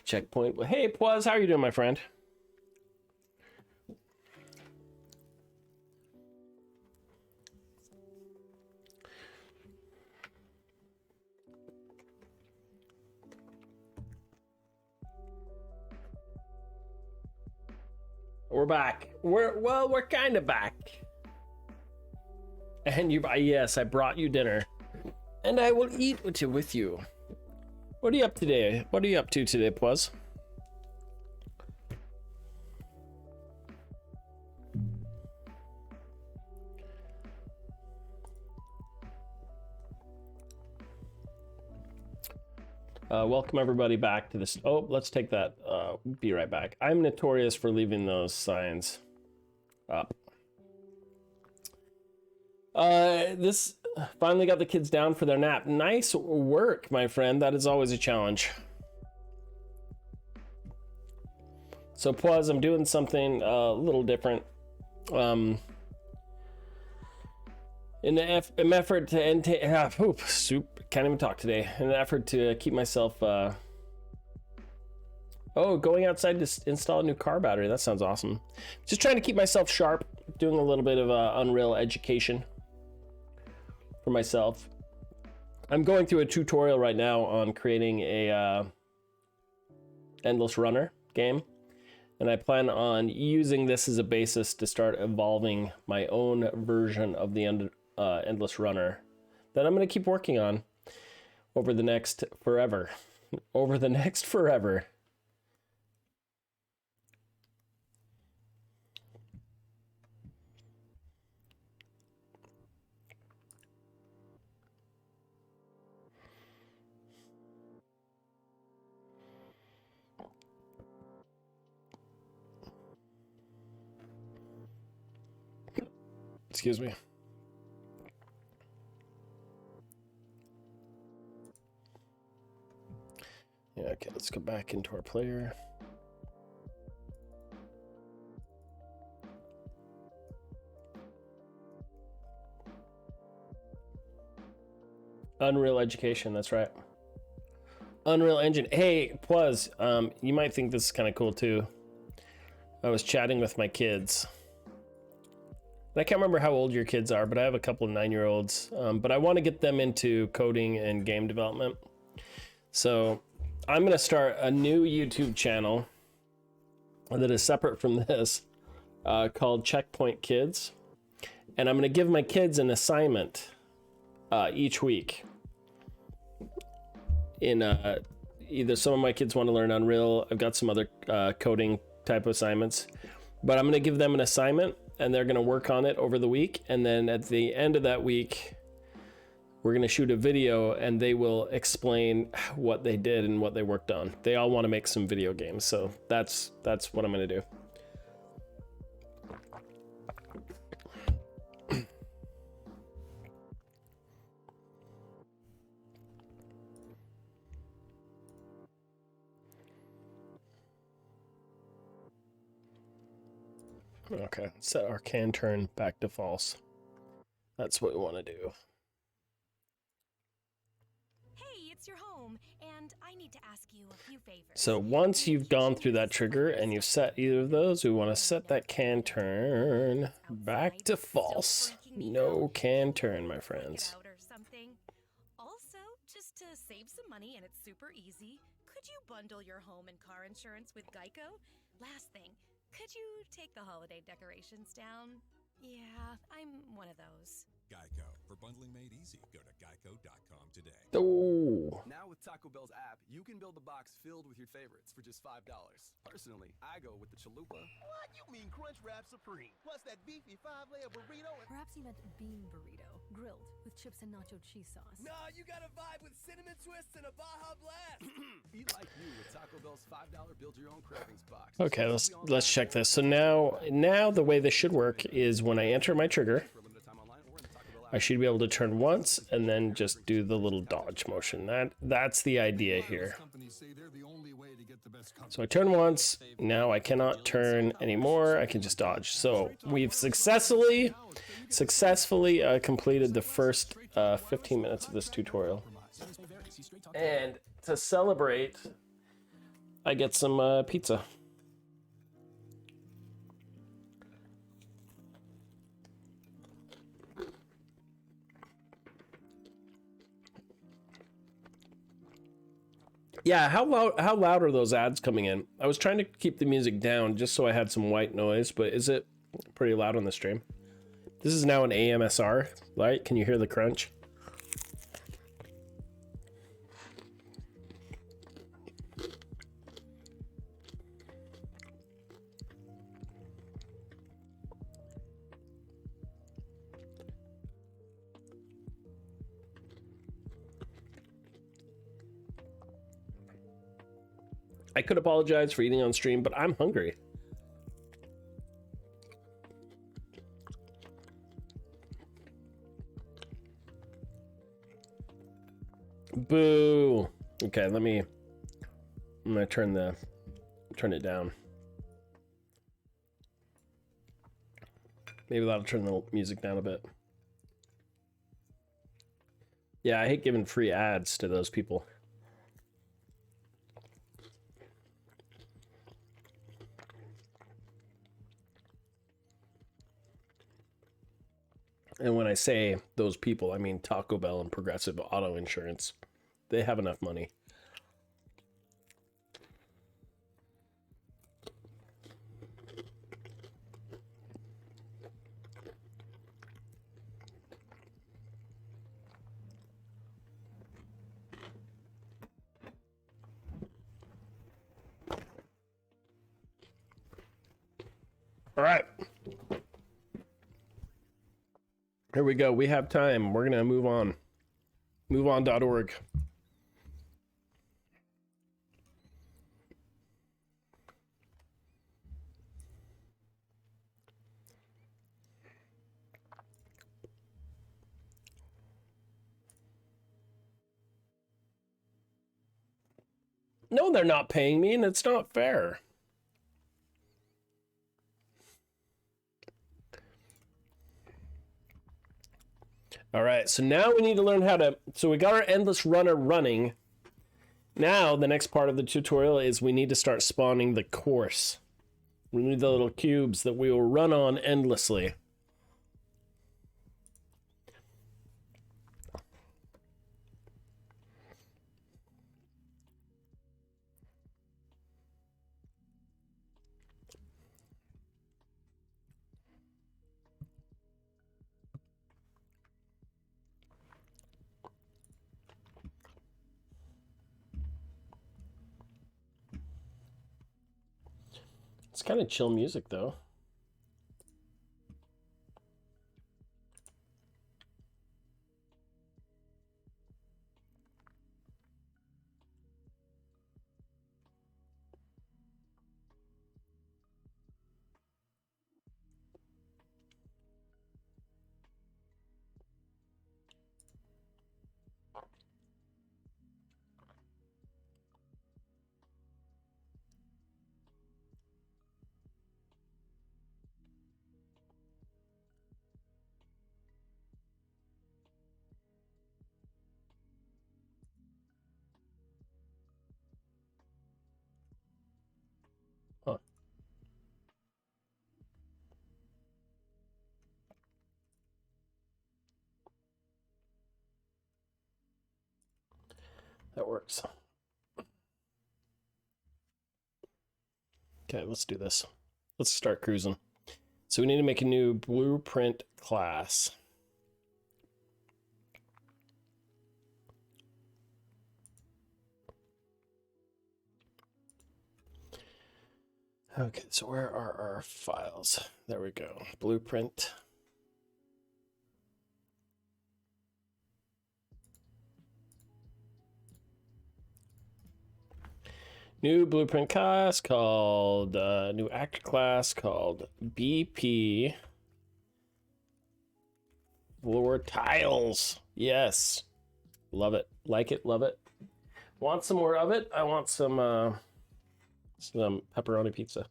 Speaker 1: checkpoint. Well, hey, Pwaz, how are you doing, my friend? We're back. We're kind of back. And yes, I brought you dinner, and I will eat with you. What are you up today? What are you up to today, Pwaz? Welcome everybody back to this. Oh, let's take that. Be right back. I'm notorious for leaving those signs up. This finally got the kids down for their nap. Nice work, my friend. That is always a challenge. So, Pwaz, I'm doing something a little different. In an effort to can't even talk today. In an effort to keep myself. Going outside to install a new car battery. That sounds awesome. Just trying to keep myself sharp. Doing a little bit of Unreal education for myself. I'm going through a tutorial right now on creating a Endless Runner game, and I plan on using this as a basis to start evolving my own version of the Endless Runner that I'm going to keep working on over the next forever. Excuse me. Yeah, okay, let's go back into our player. Unreal Education, that's right. Unreal Engine. Hey, Pwaz, you might think this is kind of cool too. I was chatting with my kids. I can't remember how old your kids are, but I have a couple of 9-year-olds. But I want to get them into coding and game development. So I'm going to start a new YouTube channel that is separate from this, called Checkpoint Kids. And I'm going to give my kids an assignment each week. In either some of my kids want to learn Unreal. I've got some other coding type of assignments. But I'm going to give them an assignment, and they're going to work on it over the week. And then at the end of that week, we're going to shoot a video, and they will explain what they did and what they worked on. They all want to make some video games, so that's what I'm going to do. Okay, set our can turn back to false. That's what we want to do.
Speaker 14: Hey, it's your home, and I need to ask you a few favors.
Speaker 1: So once you've gone through that trigger and you've set either of those, we want to set that can turn back to false. No can turn, my friends.
Speaker 14: Also, just to save some money, and it's super easy, could you bundle your home and car insurance with Geico? Last thing, could you take the holiday decorations down? Yeah, I'm one of those.
Speaker 9: Geico. For bundling made easy, go to geico.com today.
Speaker 1: Oh.
Speaker 15: Now with Taco Bell's app, you can build a box filled with your favorites for just $5. Personally, I go with the chalupa.
Speaker 16: What? You mean Crunch Wrap Supreme? Plus that beefy 5-layer burrito and...
Speaker 6: Perhaps you meant bean burrito, grilled with chips and nacho cheese sauce.
Speaker 16: Nah, you gotta vibe with cinnamon twists and a Baja Blast.
Speaker 15: Eat like you with Taco Bell's $5 build your own cravings box.
Speaker 1: Okay, let's check this. So now the way this should work is when I enter my trigger, I should be able to turn once and then just do the little dodge motion. That's the idea here. So I turn once, now I cannot turn anymore, I can just dodge. So we've successfully completed the first 15 minutes of this tutorial. And to celebrate, I get some pizza. Yeah, how loud are those ads coming in? I was trying to keep the music down just so I had some white noise, but is it pretty loud on the stream? This is now an AMSR, right? Can you hear the crunch? I could apologize for eating on stream, but I'm hungry. Boo. Okay, I'm gonna turn it down. Maybe that'll turn the music down a bit. Yeah, I hate giving free ads to those people. And when I say those people, I mean Taco Bell and Progressive Auto Insurance. They have enough money. All right. Here we go. We have time. We're going to move on. MoveOn.org. No, they're not paying me, and it's not fair. All right, so now we need to learn how to... So we got our Endless Runner running. Now, the next part of the tutorial is we need to start spawning the course. We need the little cubes that we will run on endlessly. It's kind of chill music, though. Huh. That works. Okay, let's do this. Let's start cruising. So we need to make a new blueprint class. Okay, so where are our files? There we go. Blueprint. New blueprint class called, new actor class called BP Floor Tiles. Yes. Love it. Like it. Love it. Want some more of it? I want some pepperoni pizza.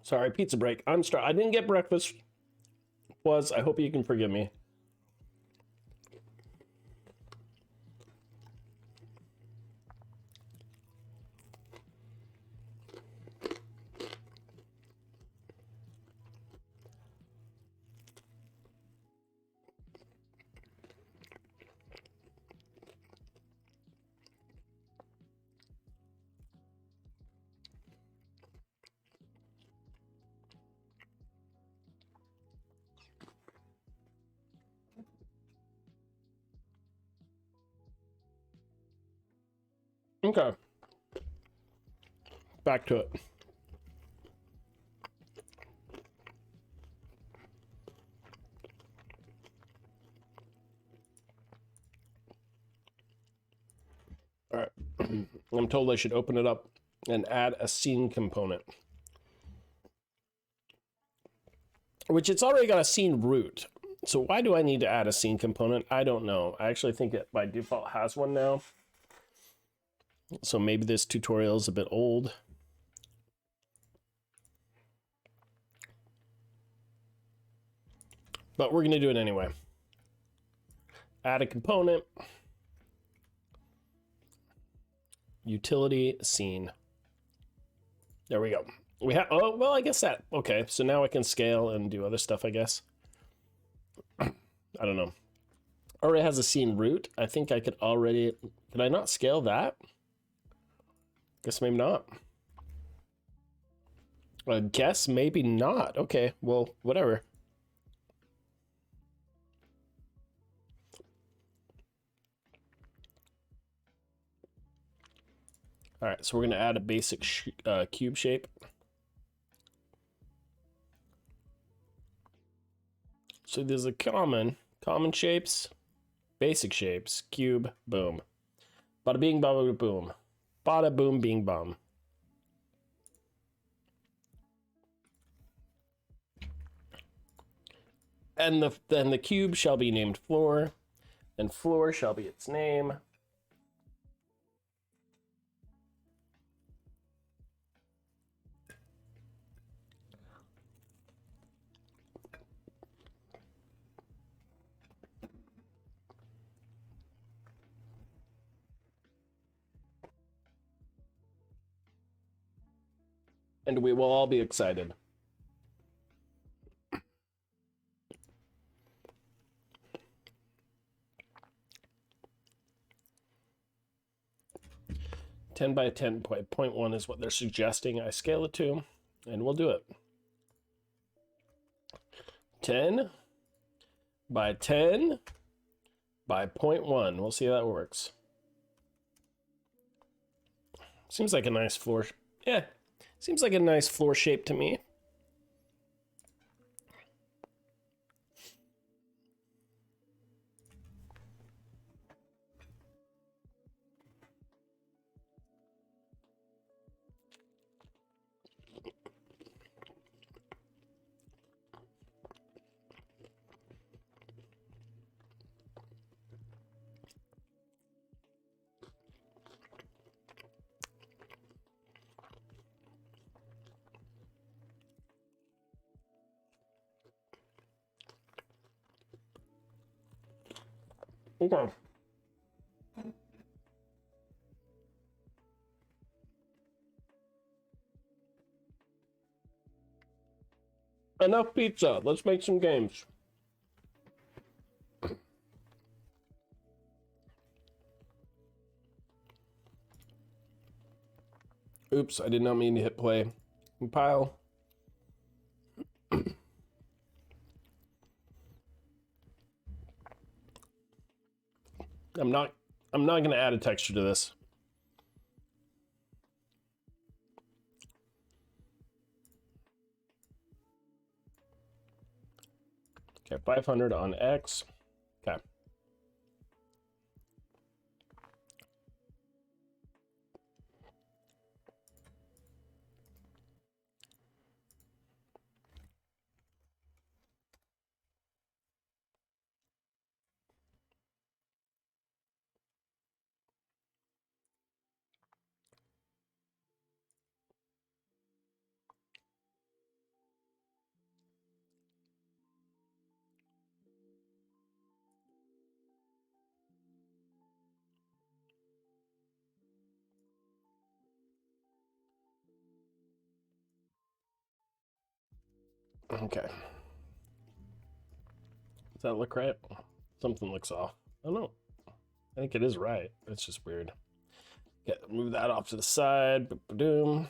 Speaker 1: Sorry, pizza break. I didn't get breakfast. I hope you can forgive me. Okay. Back to it. All right. I'm told I should open it up and add a scene component. Which it's already got a scene root. So why do I need to add a scene component? I don't know. I actually think it by default has one now. So maybe this tutorial is a bit old. But we're going to do it anyway. Add a component. Utility scene. There we go. We have, oh, well, I guess that, okay. So now I can scale and do other stuff, I guess. I don't know. Already has a scene root. I think I could already, could I not scale that? Guess maybe not. I guess maybe not. Okay, well, whatever. All right, so we're going to add a basic cube shape. So there's a common shapes, basic shapes, cube, boom. Bada bing, bada boom. Bada boom, bing, bum. And then the cube shall be named floor, and floor shall be its name. And we will all be excited. Ten by 10.1 is what they're suggesting I scale it to, and we'll do it. 10 by 10 by 0.1. We'll see how that works. Seems like a nice floor. Yeah, seems like a nice floor shape to me. Okay. Enough pizza. Let's make some games. Oops, I did not mean to hit play. Compile. I'm not going to add a texture to this. Okay, 500 on X. Okay. Okay. Does that look right? Something looks off. I don't know. I think it is right. It's just weird. Okay, move that off to the side. Boom.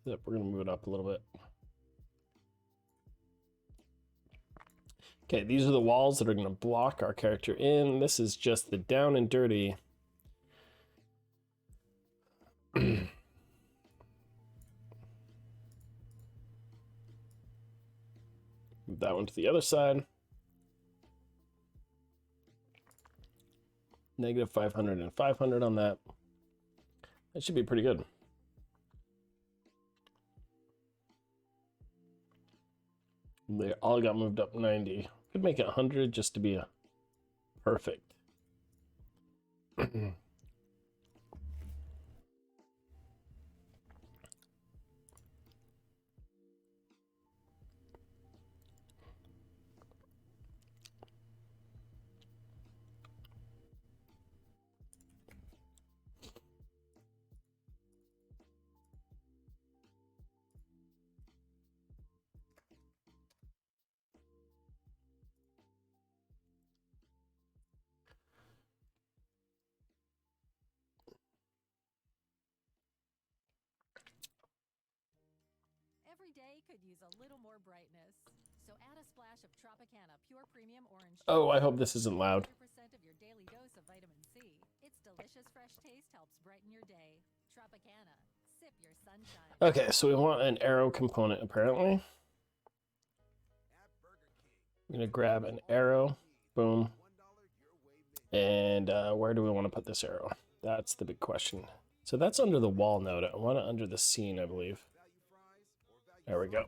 Speaker 1: Yep, we're gonna move it up a little bit. Okay, these are the walls that are gonna block our character in. This is just the down and dirty. Move that one to the other side. Negative 500 and 500 on that. That should be pretty good. They all got moved up 90. Could make it 100 just to be a perfect.
Speaker 7: Every day could use a little more brightness. So add a splash of Tropicana Pure Premium Orange.
Speaker 1: Oh, I hope this isn't loud.
Speaker 7: 100% of your daily dose of vitamin C. Its delicious fresh taste helps brighten your day. Tropicana. Sip your sunshine.
Speaker 1: Okay, so we want an arrow component apparently. I'm gonna grab an arrow. Boom. And where do we want to put this arrow? That's the big question. So that's under the wall node. I want it under the scene, I believe. There we go.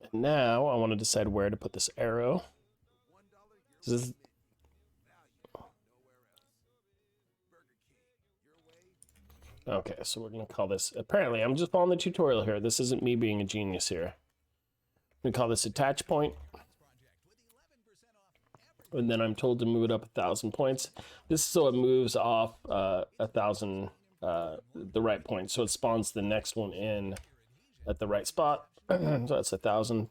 Speaker 1: And now I want to decide where to put this arrow. Okay, so we're going to call this... Apparently, I'm just following the tutorial here. This isn't me being a genius here. I'm going to call this attach point. And then I'm told to move it up 1,000 points. This is so it moves off 1,000, the right point. So it spawns the next one in at the right spot. So that's 1,000.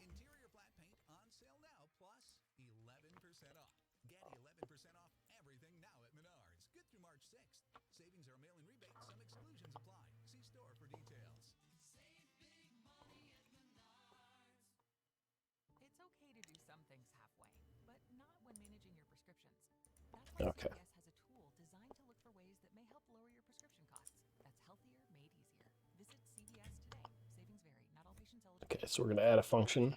Speaker 1: Okay.
Speaker 13: Has a tool designed to look for ways that may help lower your prescription costs. That's healthier, made easier. Visit CVS today. Savings vary. Not all patients eligible.
Speaker 1: Okay, so we're going to add a function.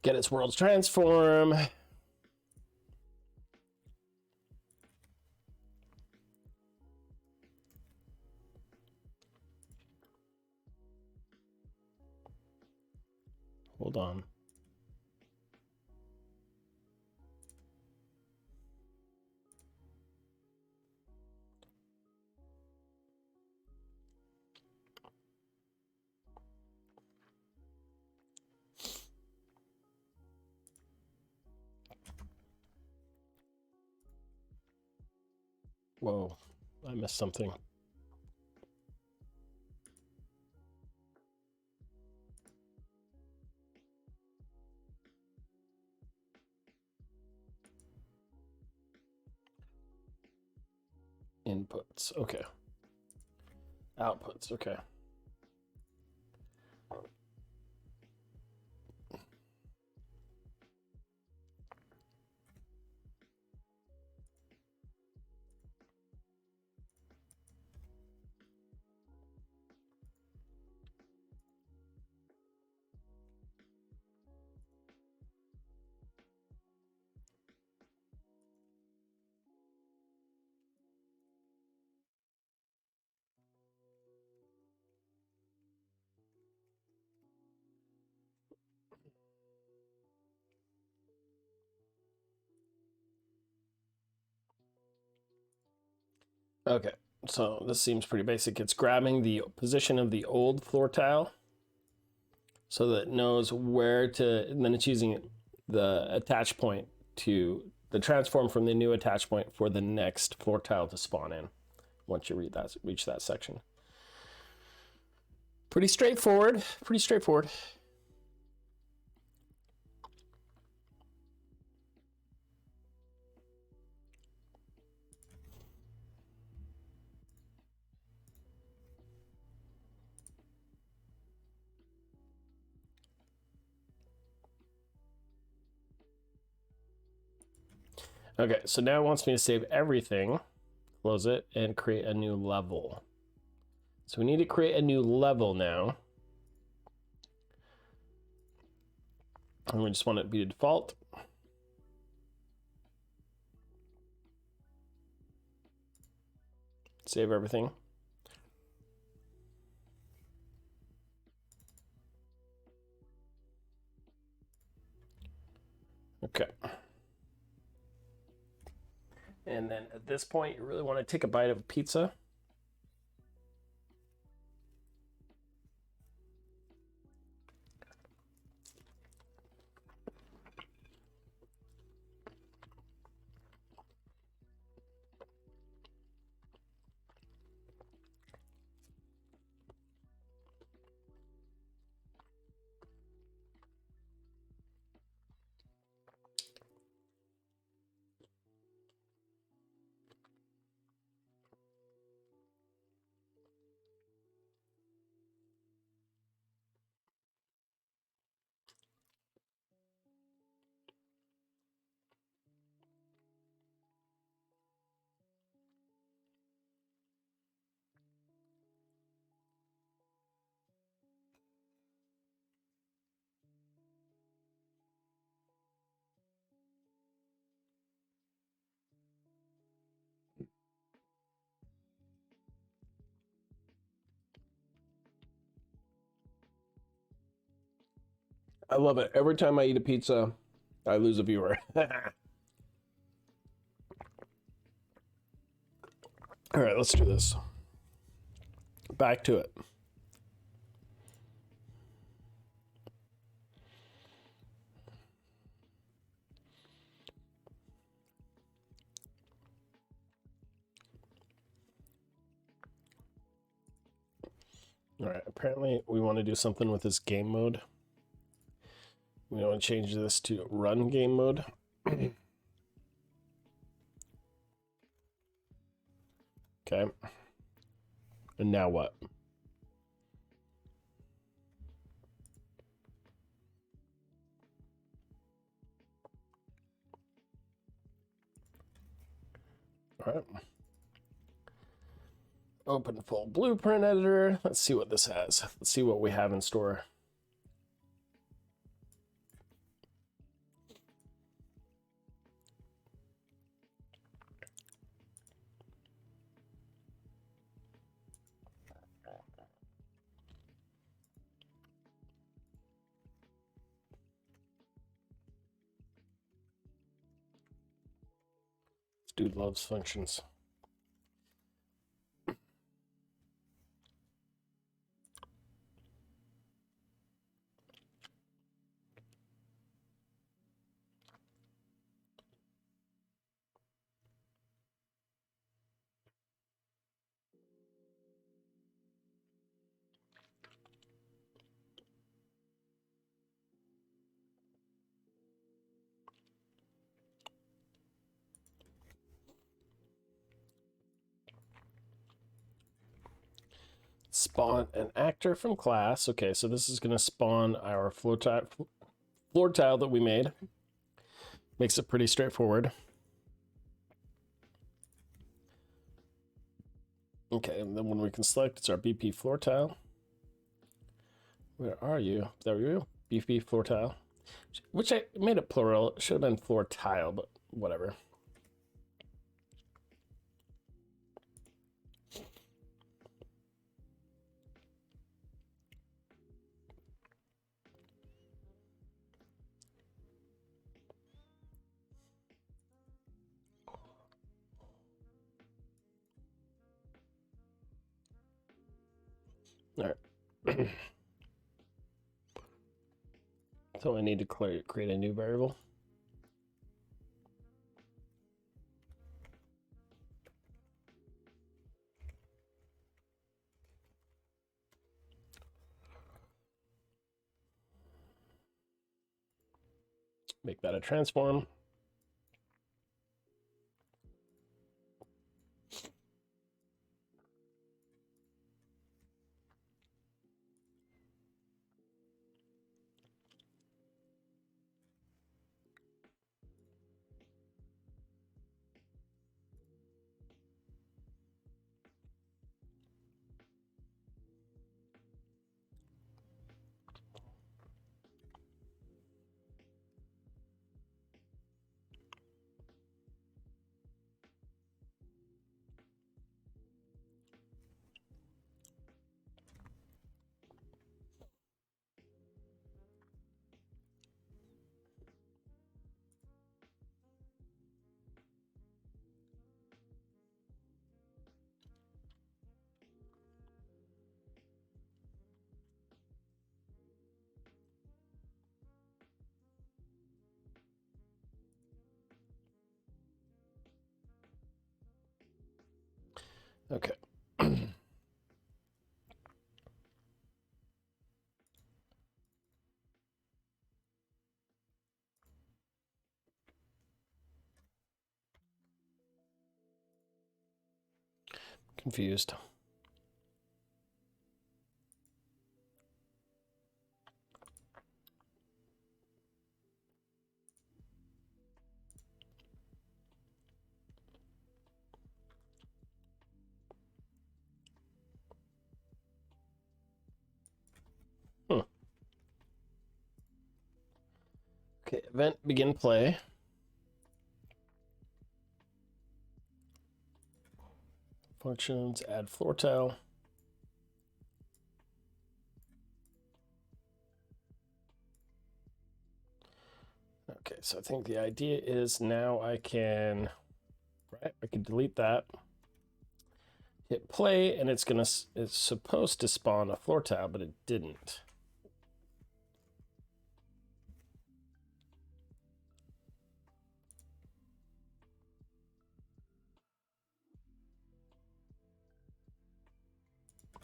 Speaker 1: Get its worlds transform. Hold on. Whoa, I missed something. Inputs, okay. Outputs, okay. Okay, so this seems pretty basic. It's grabbing the position of the old floor tile so that it knows where to, and then it's using the attach point to the transform from the new attach point for the next floor tile to spawn in once you reach that section. Pretty straightforward, pretty straightforward. Okay, so now it wants me to save everything, close it, and create a new level. So we need to create a new level now. And we just want it to be default. Save everything. Okay. And then at this point, you really want to take a bite of a pizza. I love it. Every time I eat a pizza, I lose a viewer. All right, let's do this. Back to it. All right, apparently we want to do something with this game mode. We want to change this to run game mode. Okay. And now what? All right. Open full blueprint editor. Let's see what this has. Let's see what we have in store. This dude loves functions. Spawn an actor from class. Okay, so this is going to spawn our floor tile that we made. Makes it pretty straightforward. Okay, and then when we can select, it's our BP floor tile. Where are you? There we go. BP floor tile. Which I made it plural. It should have been floor tile, but whatever. All right. So I need to create a new variable. Make that a transform. Okay. Confused. Okay, event begin play. Functions, add floor tile. Okay, so I think the idea is now I can delete that. Hit play, and it's supposed to spawn a floor tile, but it didn't.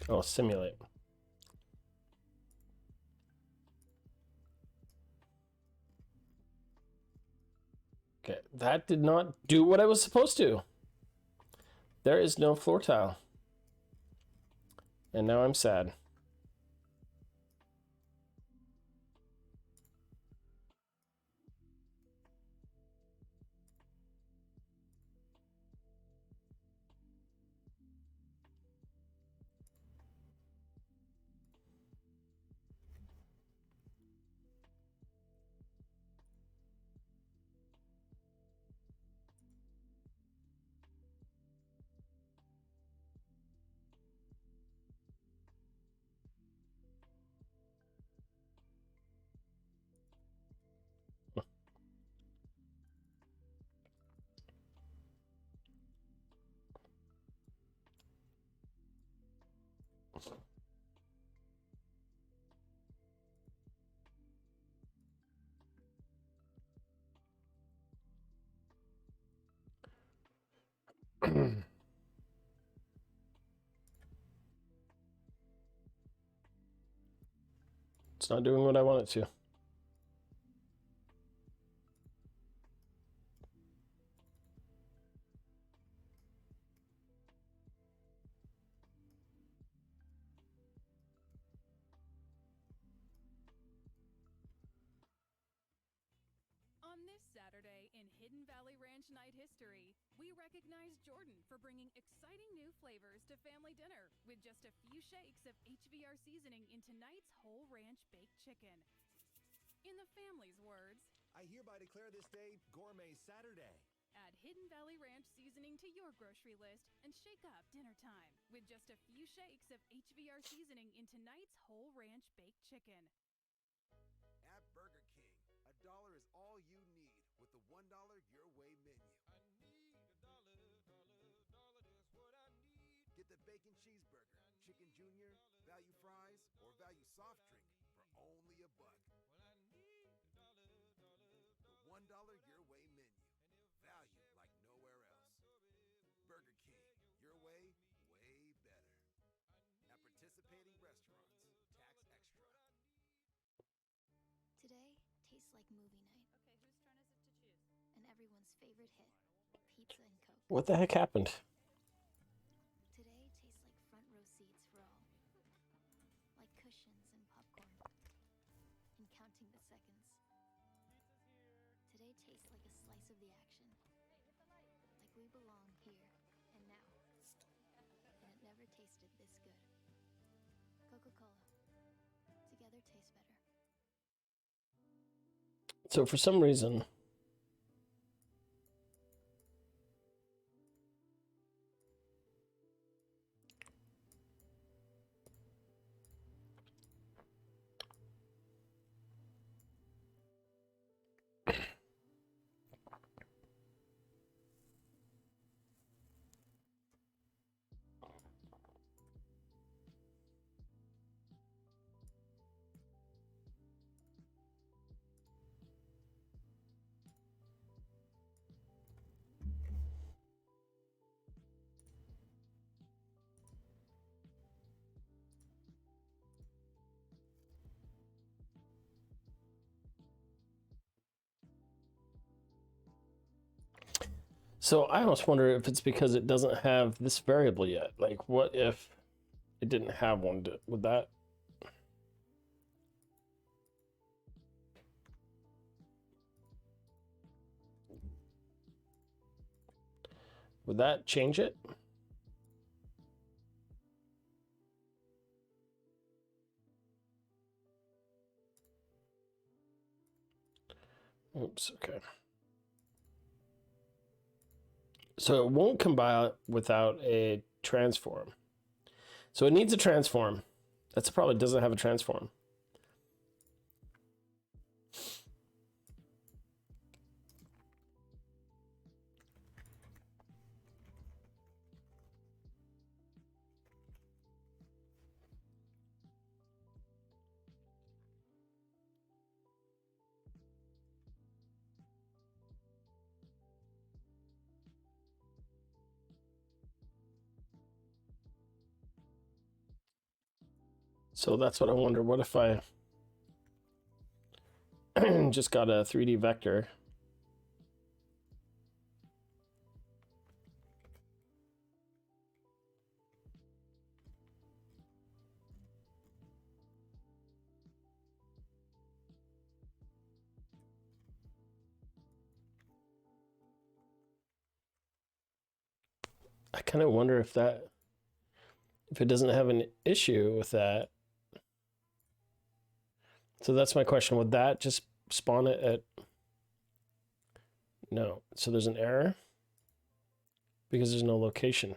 Speaker 1: Oh, simulate. Okay, that did not do what I was supposed to. There is no floor tile. And now I'm sad. It's not doing what I want it to.
Speaker 17: On this Saturday in Hidden Valley Ranch Night History, we recognize Jordan for bringing exciting new flavors to family dinner with just a few shakes of HVR seasoning in tonight's whole ranch baked chicken. In the family's words,
Speaker 16: I hereby declare this day Gourmet Saturday.
Speaker 17: Add Hidden Valley Ranch seasoning to your grocery list and shake up dinner time with just a few shakes of HVR seasoning in tonight's whole ranch baked chicken.
Speaker 16: At Burger King, $1 is all you need with the $1 Your Way menu.
Speaker 9: I need $1, $1 is what I need.
Speaker 16: Get the
Speaker 18: bacon cheeseburger, chicken junior, value fries, or value soft drink for only $1. The $1 Your Way menu. Value like nowhere else. Burger King, your way, way better. At participating restaurants, tax extra.
Speaker 19: Today tastes like movie night. Okay, whose turn is it to choose? And everyone's favorite hit, pizza and Coke.
Speaker 1: What the heck happened?
Speaker 19: Today tastes like front row seats for all. Like cushions and popcorn. And counting the seconds. Today tastes like a slice of the action. Like we belong here and now. And it never tasted this good. Coca-Cola. Together tastes better.
Speaker 1: So for some reason, so I almost wonder if it's because it doesn't have this variable yet. Like, what if it didn't have one? Would that change it? Oops, okay. So it won't combine without a transform. So it needs a transform. That's the problem. It doesn't have a transform. So that's what I wonder. What if I just got a 3D vector? I kind of wonder if it doesn't have an issue with that. So that's my question. Would that just spawn it at... No. So there's an error because there's no location.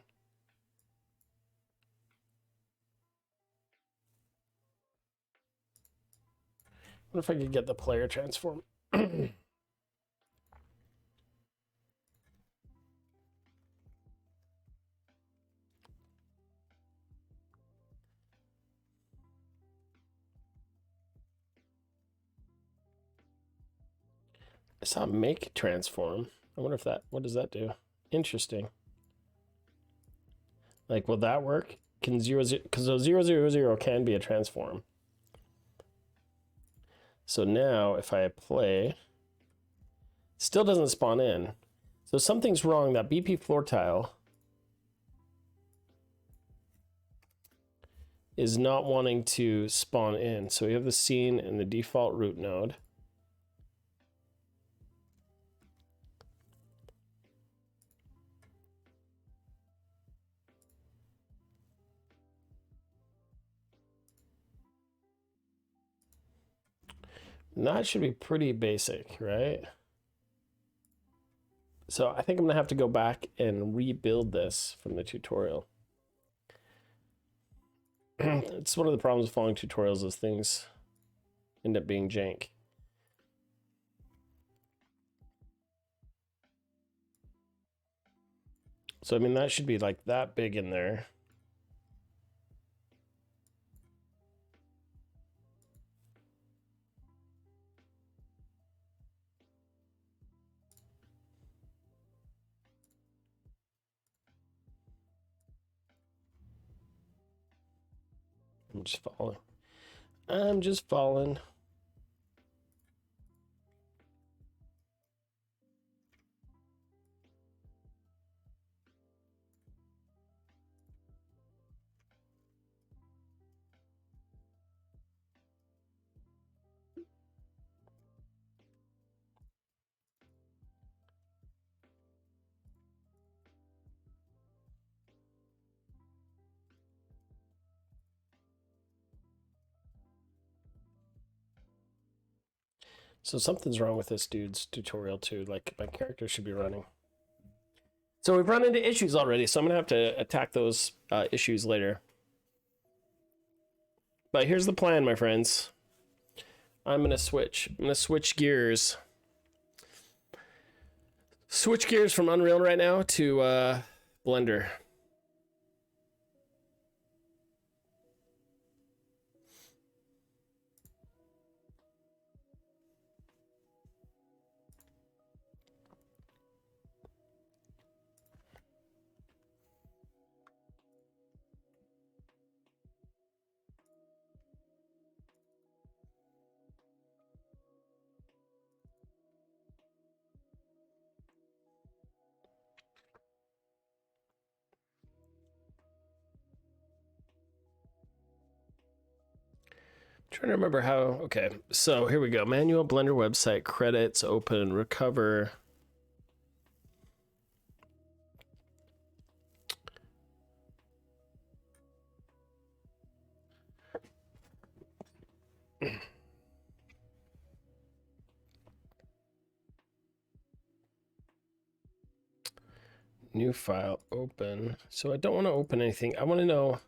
Speaker 1: What if I could get the player transform? I saw make transform. I wonder if what does that do? Interesting. Like, will that work? Can 0, 0, because 0, 0, 0 can be a transform. So now if I play, still doesn't spawn in. So something's wrong. That BP floor tile is not wanting to spawn in. So we have the scene and the default root node. And that should be pretty basic, right? So I think I'm gonna have to go back and rebuild this from the tutorial. It's one of the problems with following tutorials is things end up being jank. So I mean that should be like that big in there. I'm just following. I'm just following. So something's wrong with this dude's tutorial too. Like my character should be running. So we've run into issues already, so I'm gonna have to attack those issues later. But here's the plan, my friends. I'm gonna switch gears. Switch gears from Unreal right now to Blender. Trying to remember how. Okay, so here we go. Manual Blender website, credits, open, recover. New file, open. So I don't want to open anything. I want to know,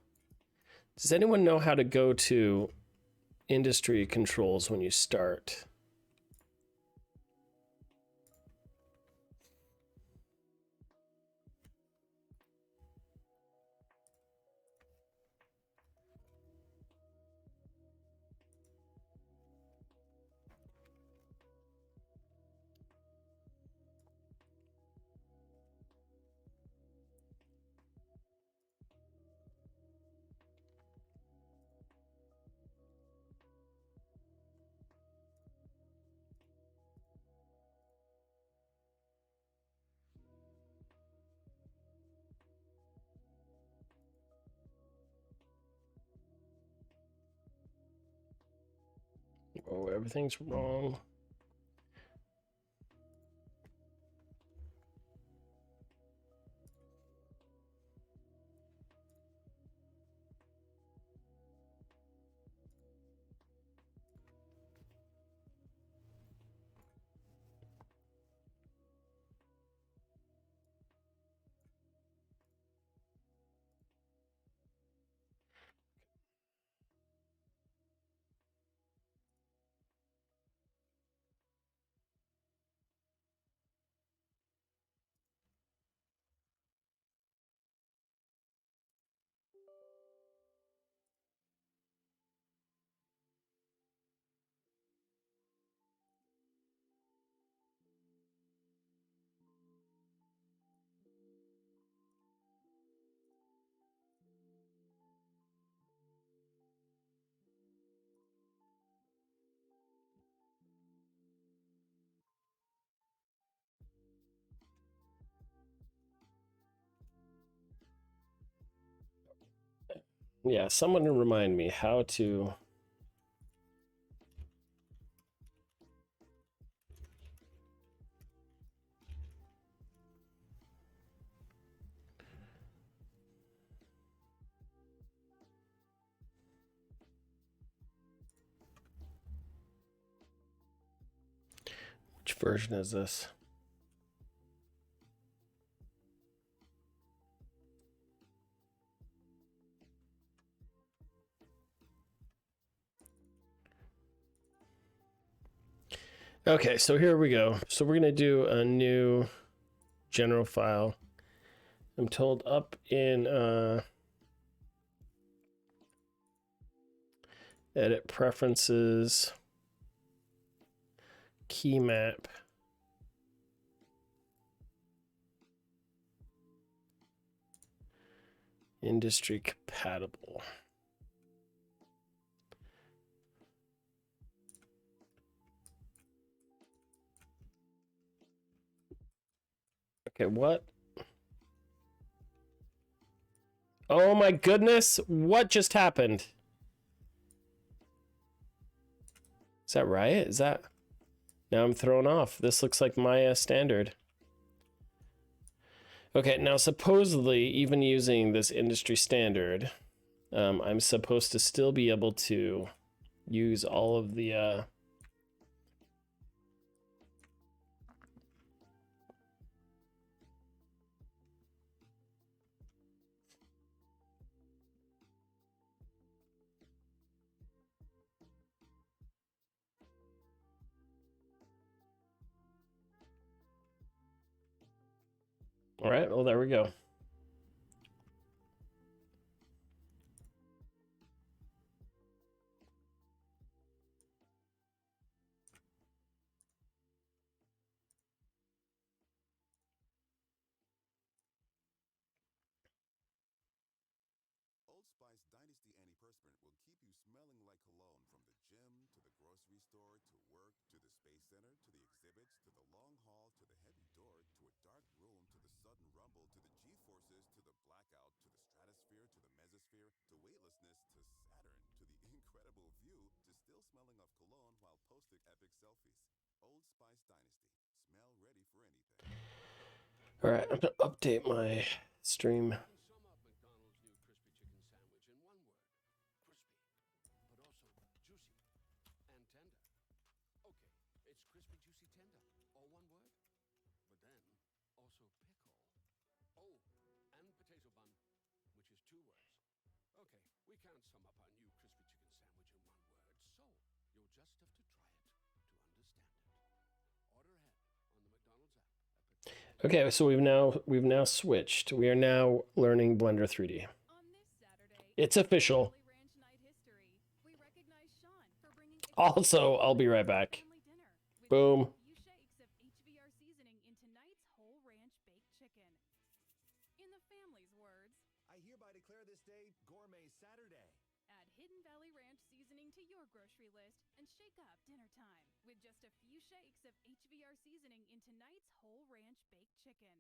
Speaker 1: does anyone know how to go to industry controls when you start? Oh, everything's wrong. Yeah, someone to remind me how to. Which version is this? Okay, so here we go. So we're gonna do a new general file. I'm told up in edit preferences, key map. Industry compatible. Okay, what? Oh my goodness, what just happened? Is that right? Is that... Now I'm thrown off. This looks like my standard. Okay, now supposedly, even using this industry standard, I'm supposed to still be able to use all of the... All right, well, there we go.
Speaker 5: Old Spice Dynasty Antiperspirant will keep you smelling like cologne from the gym to the grocery store to work to the Space Center to the exhibits to the long haul to the heavy door to a dark room to the sudden rumble to the G-forces to the blackout to the stratosphere to the mesosphere to weightlessness to Saturn to the incredible view to still smelling of cologne while posting epic selfies. Old Spice Dynasty. Smell ready for anything.
Speaker 1: All right, I'm gonna update my stream. Okay, so we've now switched. We are now learning Blender 3D. It's official. Also, I'll be right back. Boom.
Speaker 16: I hereby declare this day Gourmet Saturday.
Speaker 17: Add Hidden Valley Ranch seasoning to your grocery list and shake up dinner time with just a few shakes of HVR seasoning in tonight's whole ranch baked chicken.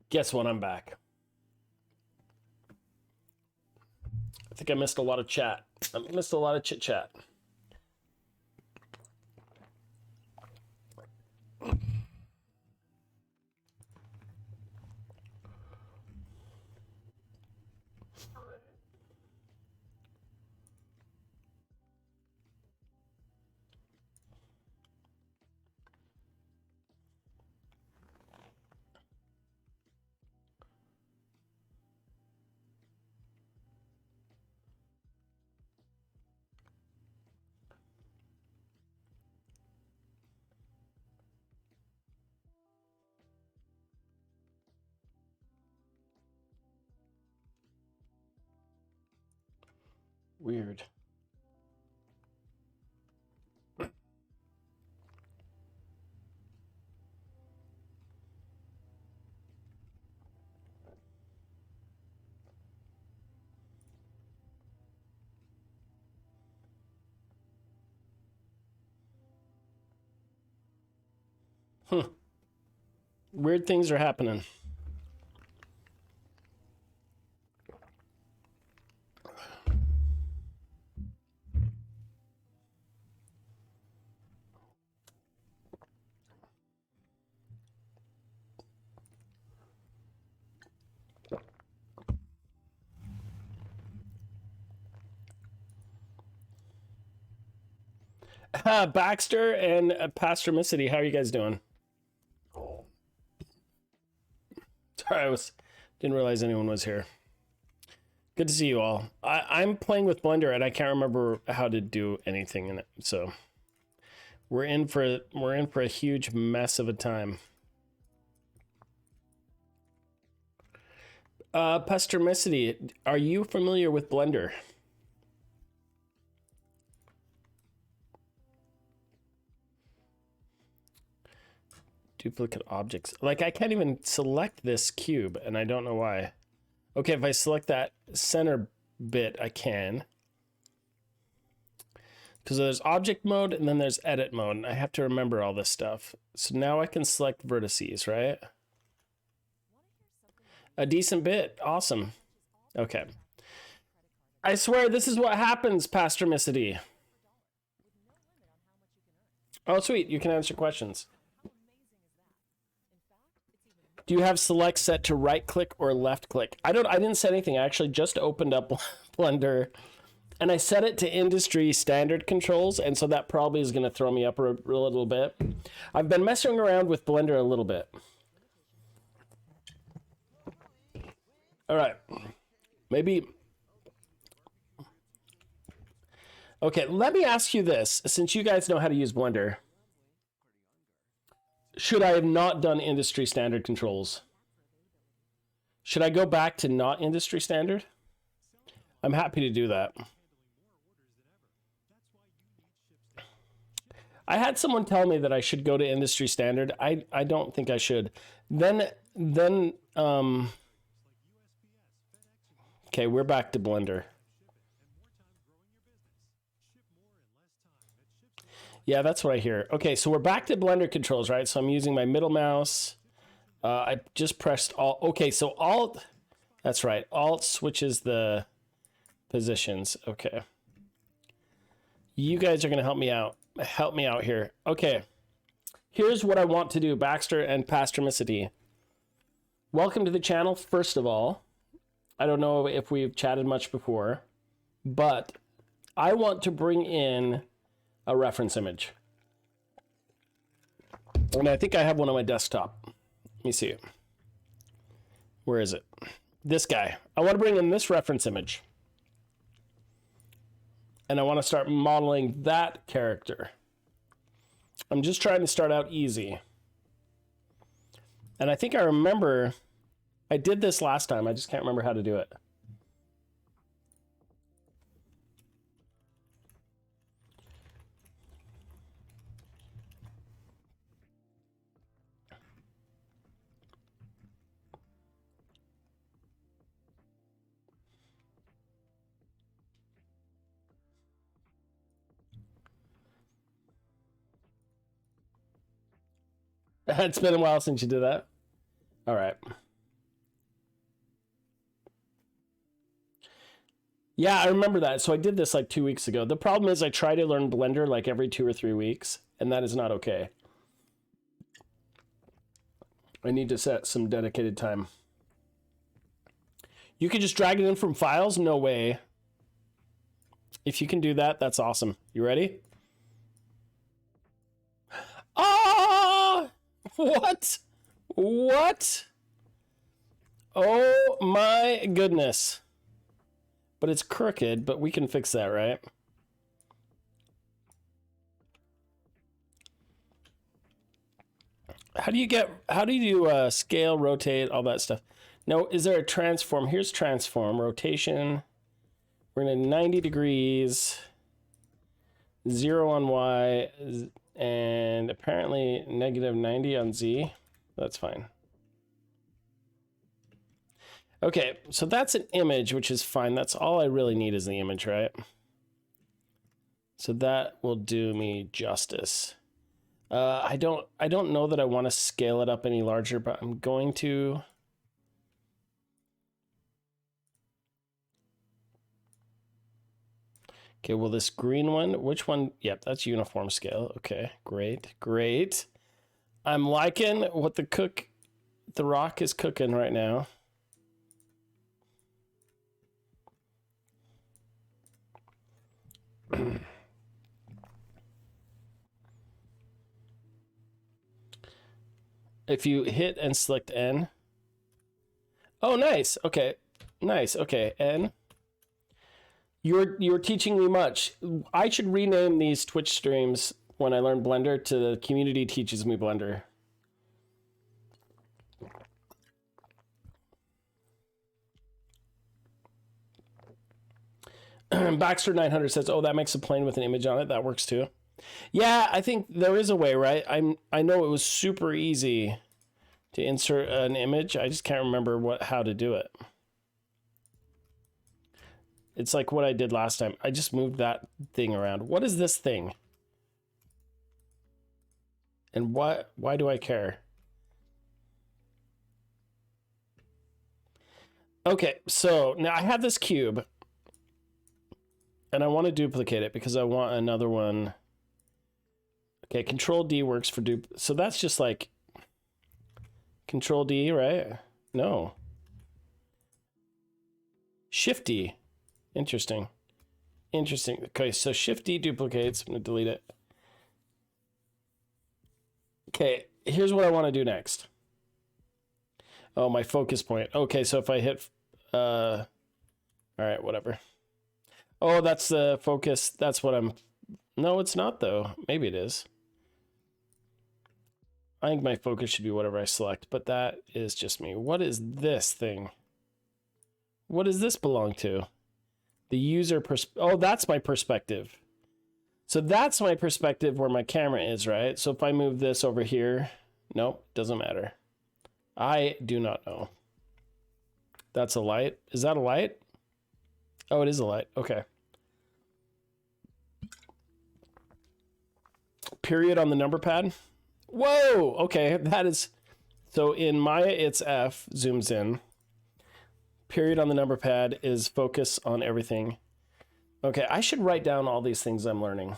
Speaker 1: Guess what? I'm back. I think I missed a lot of chat. I missed a lot of chit chat. Weird. Weird things are happening. Baxter and Pastor Missity, how are you guys doing? Sorry, didn't realize anyone was here. Good to see you all. I'm playing with Blender and I can't remember how to do anything in it, so we're in for a huge mess of a time. Pastor Missity, are you familiar with Blender? Duplicate objects. Like, I can't even select this cube, and I don't know why. Okay, if I select that center bit, I can. Because there's object mode, and then there's edit mode, and I have to remember all this stuff. So now I can select vertices, right? A decent bit. Awesome. Okay. I swear this is what happens, Pastor Missity. Oh, sweet. You can answer questions. Do you have select set to right click or left click? I didn't set anything. I actually just opened up Blender and I set it to industry standard controls. And so that probably is going to throw me up a little bit. I've been messing around with Blender a little bit. All right. Maybe. Okay, let me ask you this. Since you guys know how to use Blender, should I have not done industry standard controls? Should I go back to not industry standard? I'm happy to do that. I had someone tell me that I should go to industry standard. I don't think I should. Then okay, we're back to Blender. Yeah, that's what I hear. Okay, so we're back to Blender controls, right? So I'm using my middle mouse. I just pressed Alt. Okay, so Alt, that's right. Alt switches the positions. Okay. You guys are going to help me out. Help me out here. Okay. Here's what I want to do, Baxter and Pastor Missity. Welcome to the channel, first of all. I don't know if we've chatted much before, but I want to bring in a reference image. And I think I have one on my desktop. Let me see. Where is it? This guy. I want to bring in this reference image. And I want to start modeling that character. I'm just trying to start out easy. And I think I remember I did this last time. I just can't remember how to do it. It's been a while since you did that. All right. Yeah, I remember that. So I did this like 2 weeks ago. The problem is I try to learn Blender like every 2 or 3 weeks, and that is not okay. I need to set some dedicated time. You can just drag it in from files? No way. If you can do that, that's awesome. You ready? Ah! What? What? Oh my goodness. But it's crooked, but we can fix that, right? How do you scale, rotate, all that stuff? Now, is there a transform? Here's transform, rotation. We're gonna 90 degrees, 0 on Y, and apparently negative 90 on Z. That's fine. Okay, so that's an image, which is fine. That's all I really need is the image, right? So that will do me justice. I don't know that I want to scale it up any larger, but I'm going to. Okay, well, this green one, which one? Yep, that's uniform scale. Okay, great, great. I'm liking what the rock is cooking right now. If you hit and select N. Oh, nice. Okay, nice. Okay, N. You're teaching me much. I should rename these Twitch streams when I learn Blender to the community teaches me Blender. Baxter 900 says, "Oh, that makes a plane with an image on it. That works too." Yeah, I think there is a way, right? I know it was super easy to insert an image. I just can't remember how to do it. It's like what I did last time. I just moved that thing around. What is this thing? And why do I care? Okay, so now I have this cube. And I want to duplicate it because I want another one. Okay, Control D works for so that's just like Control D, right? No. Shift D. Interesting. Interesting. Okay, so Shift D duplicates. I'm going to delete it. Okay, here's what I want to do next. Oh, my focus point. Okay, so if I hit... all right, whatever. Oh, that's the focus. That's what I'm... No, it's not, though. Maybe it is. I think my focus should be whatever I select, but that is just me. What is this thing? What does this belong to? The user oh, that's my perspective. So that's my perspective where my camera is, right? So if I move this over here, nope, doesn't matter. I do not know. That's a light. Is that a light? Oh, it is a light. Okay. Period on the number pad. Whoa. Okay. That is. So in Maya, it's F, zooms in. Period on the number pad is focus on everything. Okay. I should write down all these things I'm learning.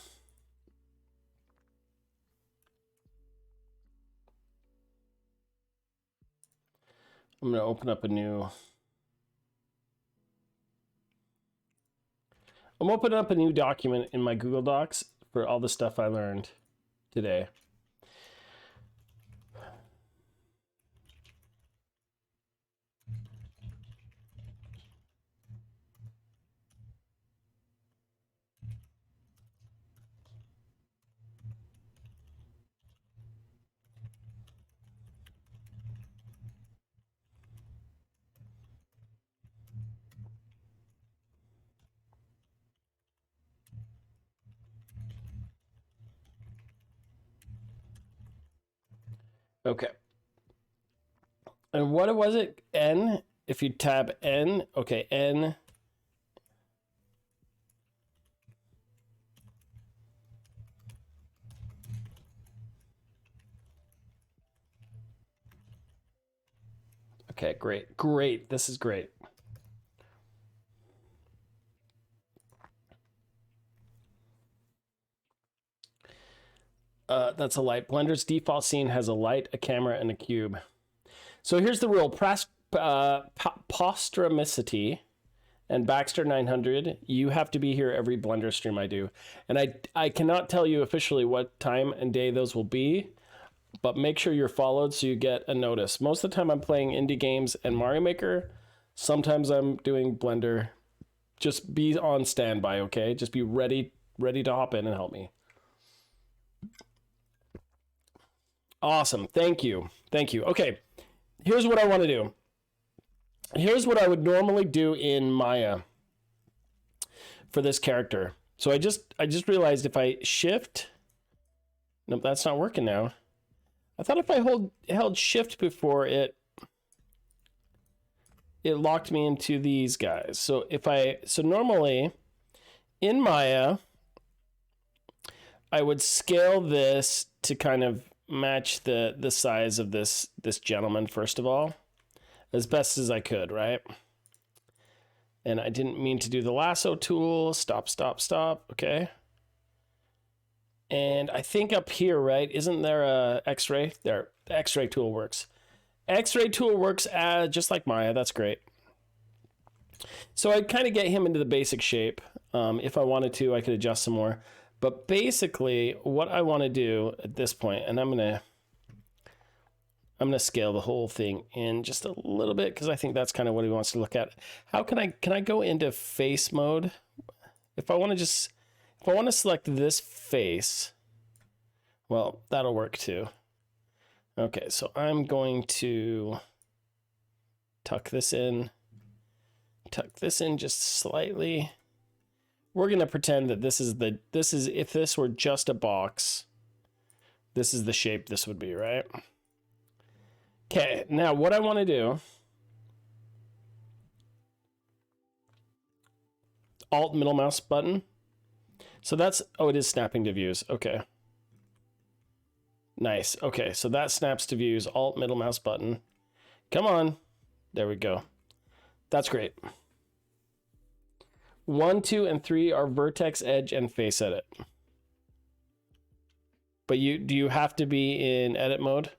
Speaker 1: I'm going to open up a new. I'm opening up a new document in my Google Docs for all the stuff I learned today. Okay. And what was it? N? If you tab N, okay, N. Okay, great. Great. This is great. That's a light. Blender's default scene has a light, a camera, and a cube. So here's the rule. Postromicity and Baxter 900, you have to be here every Blender stream I do. And I cannot tell you officially what time and day those will be, but make sure you're followed so you get a notice. Most of the time I'm playing indie games and Mario Maker. Sometimes I'm doing Blender. Just be on standby, okay? Just be ready to hop in and help me. Awesome. Thank you. Thank you. Okay. Here's what I want to do. Here's what I would normally do in Maya for this character. So I just realized if I shift, nope, that's not working now. I thought if I held shift before it locked me into these guys. So normally in Maya, I would scale this to kind of match the size of this gentleman first of all, as best as I could, right? And I didn't mean to do the lasso tool. Stop. Okay. And I think up here, right? Isn't there a X-ray? There, the X-ray tool works. X-ray tool works just like Maya. That's great. So I'd kind of get him into the basic shape. If I wanted to, I could adjust some more. But basically, what I want to do at this point, and I'm gonna scale the whole thing in just a little bit because I think that's kind of what he wants to look at. How can I go into face mode? If I want to select this face, well, that'll work too. Okay, so I'm going to tuck this in just slightly. We're going to pretend that this is if this were just a box, this is the shape this would be, right? Okay, now what I want to do, Alt middle mouse button. So that's, oh, it is snapping to views. Okay. Nice. Okay, so that snaps to views, Alt middle mouse button. Come on. There we go. That's great. 1, 2, and 3 are vertex, edge, and face edit. But do you have to be in edit mode?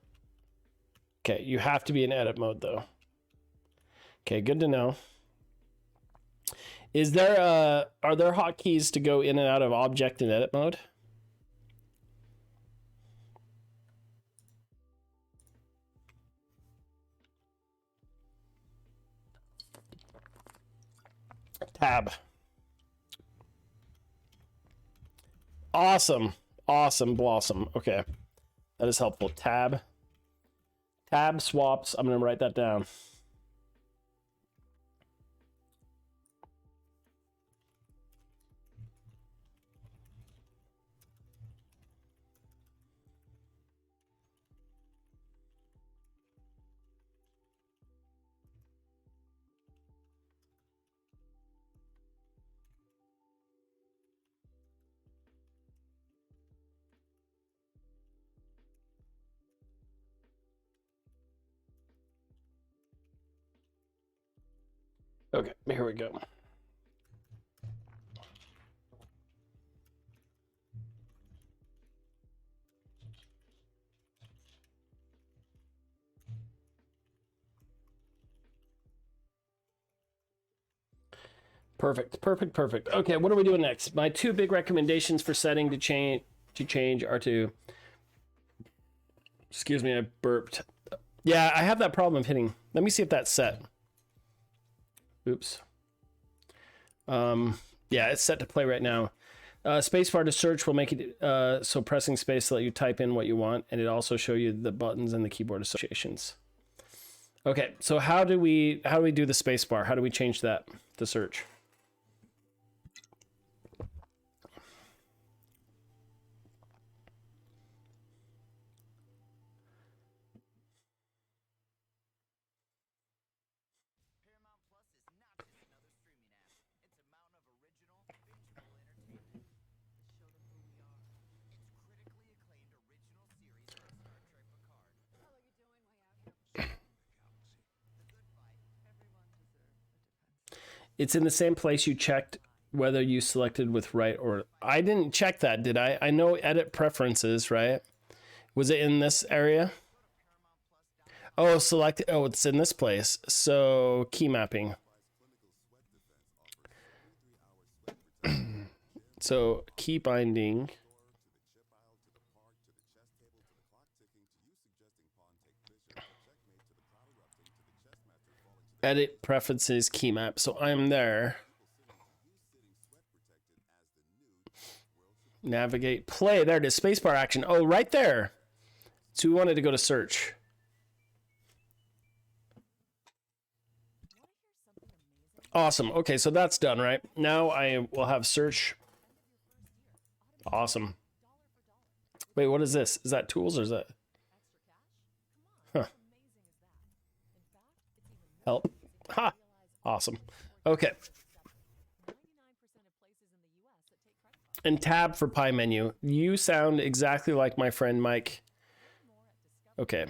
Speaker 1: Okay, you have to be in edit mode though. Okay, good to know. Are there hotkeys to go in and out of object and edit mode? Tab. Awesome. Awesome blossom. Okay. That is helpful. Tab swaps. I'm going to write that down. Okay, here we go. Perfect. Okay, what are we doing next? My two big recommendations for setting to change are to, excuse me, I burped. Yeah, I have that problem of hitting. Let me see if that's set. Oops. Yeah, it's set to play right now. Spacebar to search will make it so pressing space to let you type in what you want, and it also show you the buttons and the keyboard associations. Okay, so how do we do the spacebar? How do we change that to search? It's in the same place you checked whether you selected with right or... I didn't check that, did I? I know edit preferences, right? Was it in this area? Oh, select... Oh, it's in this place. So, key mapping. So, key binding. Edit preferences, key map. So, I'm there. Navigate, play. There it is. Spacebar action. Oh, right there. So, we wanted to go to search. Awesome. Okay, so that's done, right? Now I will have search. Awesome. Wait, what is this? Is that tools or is that? Huh. Help. Ha! Awesome. Okay. And tab for pie menu. You sound exactly like my friend Mike. Okay.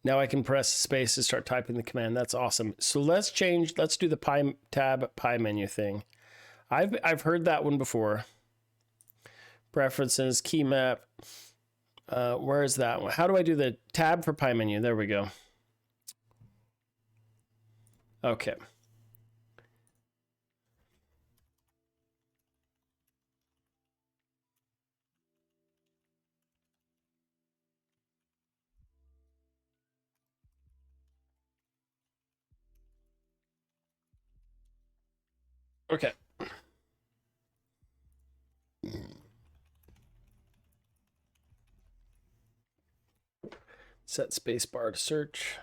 Speaker 1: Now I can press space to start typing the command. That's awesome. So let's do the pie tab pie menu thing. I've heard that one before. Preferences, key map. Where is that one? How do I do the tab for pie menu? There we go. Okay. Okay. Set spacebar to search.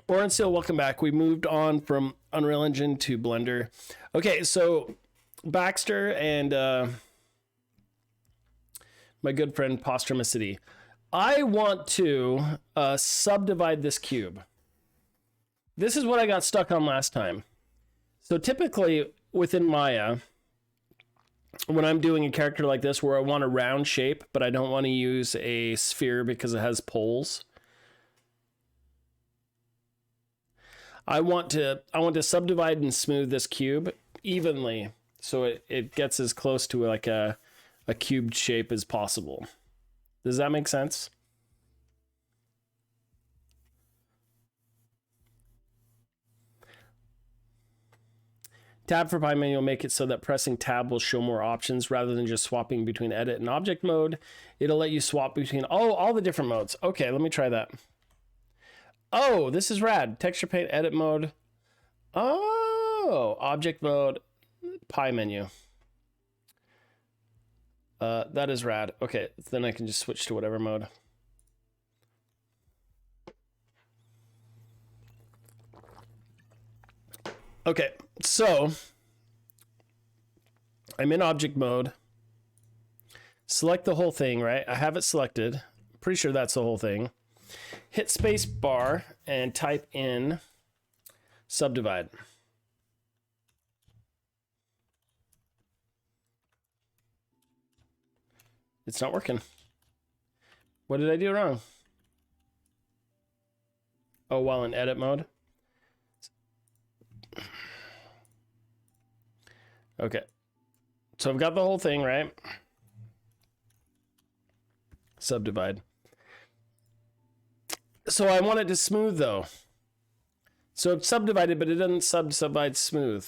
Speaker 1: Oren Seal, welcome back. We moved on from Unreal Engine to Blender. Okay, so Baxter and my good friend Postromicity. I want to subdivide this cube. This is what I got stuck on last time. So typically within Maya, when I'm doing a character like this where I want a round shape, but I don't want to use a sphere because it has poles, I want to subdivide and smooth this cube evenly so it gets as close to like a cubed shape as possible. Does that make sense? Tab for pie menu will make it so that pressing tab will show more options rather than just swapping between edit and object mode. It'll let you swap between all the different modes. Okay, let me try that. Oh, this is rad. Texture paint, edit mode. Oh, object mode, pie menu. That is rad. Okay, then I can just switch to whatever mode. Okay, so I'm in object mode. Select the whole thing, right? I have it selected. Pretty sure that's the whole thing. Hit space bar and type in subdivide. It's not working. What did I do wrong? Oh, while in edit mode. Okay. So I've got the whole thing, right? Subdivide. So I want it to smooth though. So it's subdivided, but it doesn't subdivide smooth.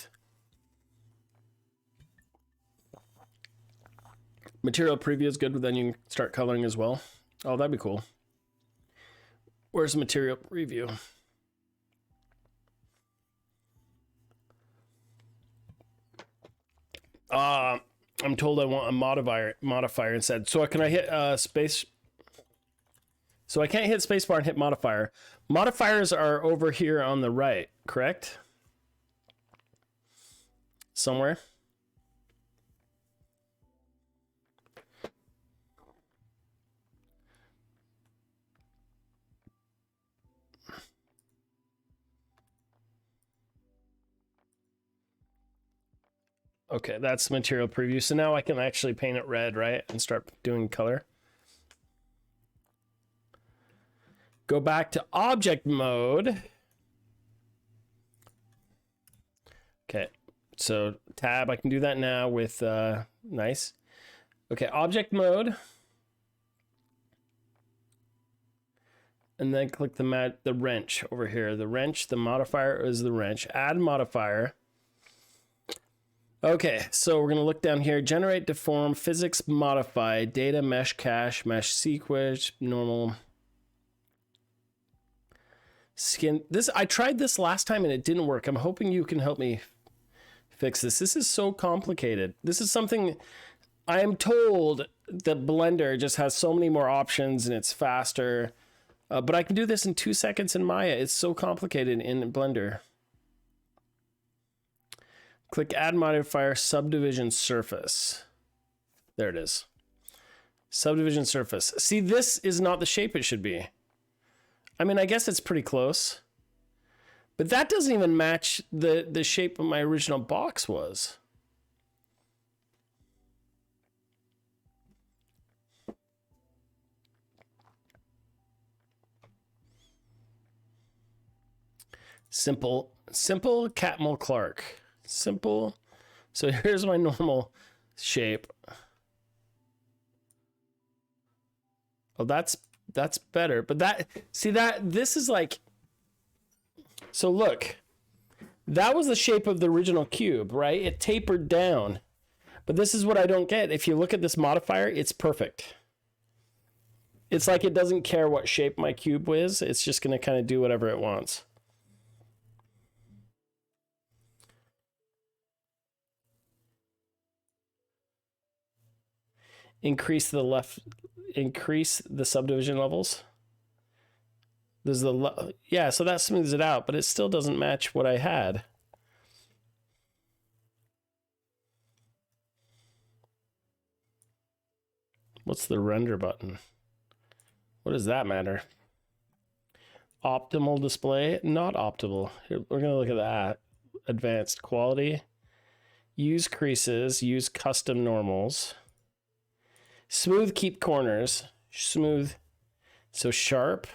Speaker 1: Material preview is good, but then you can start coloring as well. Oh, that'd be cool. Where's the material preview? I'm told I want a modifier instead. So can I hit space? So I can't hit spacebar and hit modifier. Modifiers are over here on the right, correct? Somewhere. Okay, that's material preview. So now I can actually paint it red, right? And start doing color. Go back to object mode. Okay, so tab, I can do that now with, nice. Okay, object mode. And then click the wrench over here. The wrench, the modifier is the wrench. Add modifier. Okay, so we're gonna look down here. Generate, deform, physics, modify, data, mesh, cache, mesh, sequence, normal. Skin. This I tried this last time and it didn't work. I'm hoping you can help me fix this. This is so complicated. This is something I am told that Blender just has so many more options and it's faster. But I can do this in 2 seconds in Maya. It's so complicated in Blender. Click add modifier, subdivision surface. There it is. Subdivision surface. See, this is not the shape it should be. I mean, I guess it's pretty close. But that doesn't even match the shape of my original box was. Simple Catmull Clark. Simple. So here's my normal shape. Oh, that's better. But this is like, so look, that was the shape of the original cube, right? It tapered down. But this is what I don't get. If you look at this modifier, it's perfect. It's like it doesn't care what shape my cube is. It's just going to kind of do whatever it wants. Increase the subdivision levels. There's yeah, so that smooths it out, but it still doesn't match what I had. What's the render button? What does that matter? Optimal display, not optimal. Here, we're gonna look at that. Advanced quality. Use creases, use custom normals. Smooth, keep corners. Smooth. So sharp.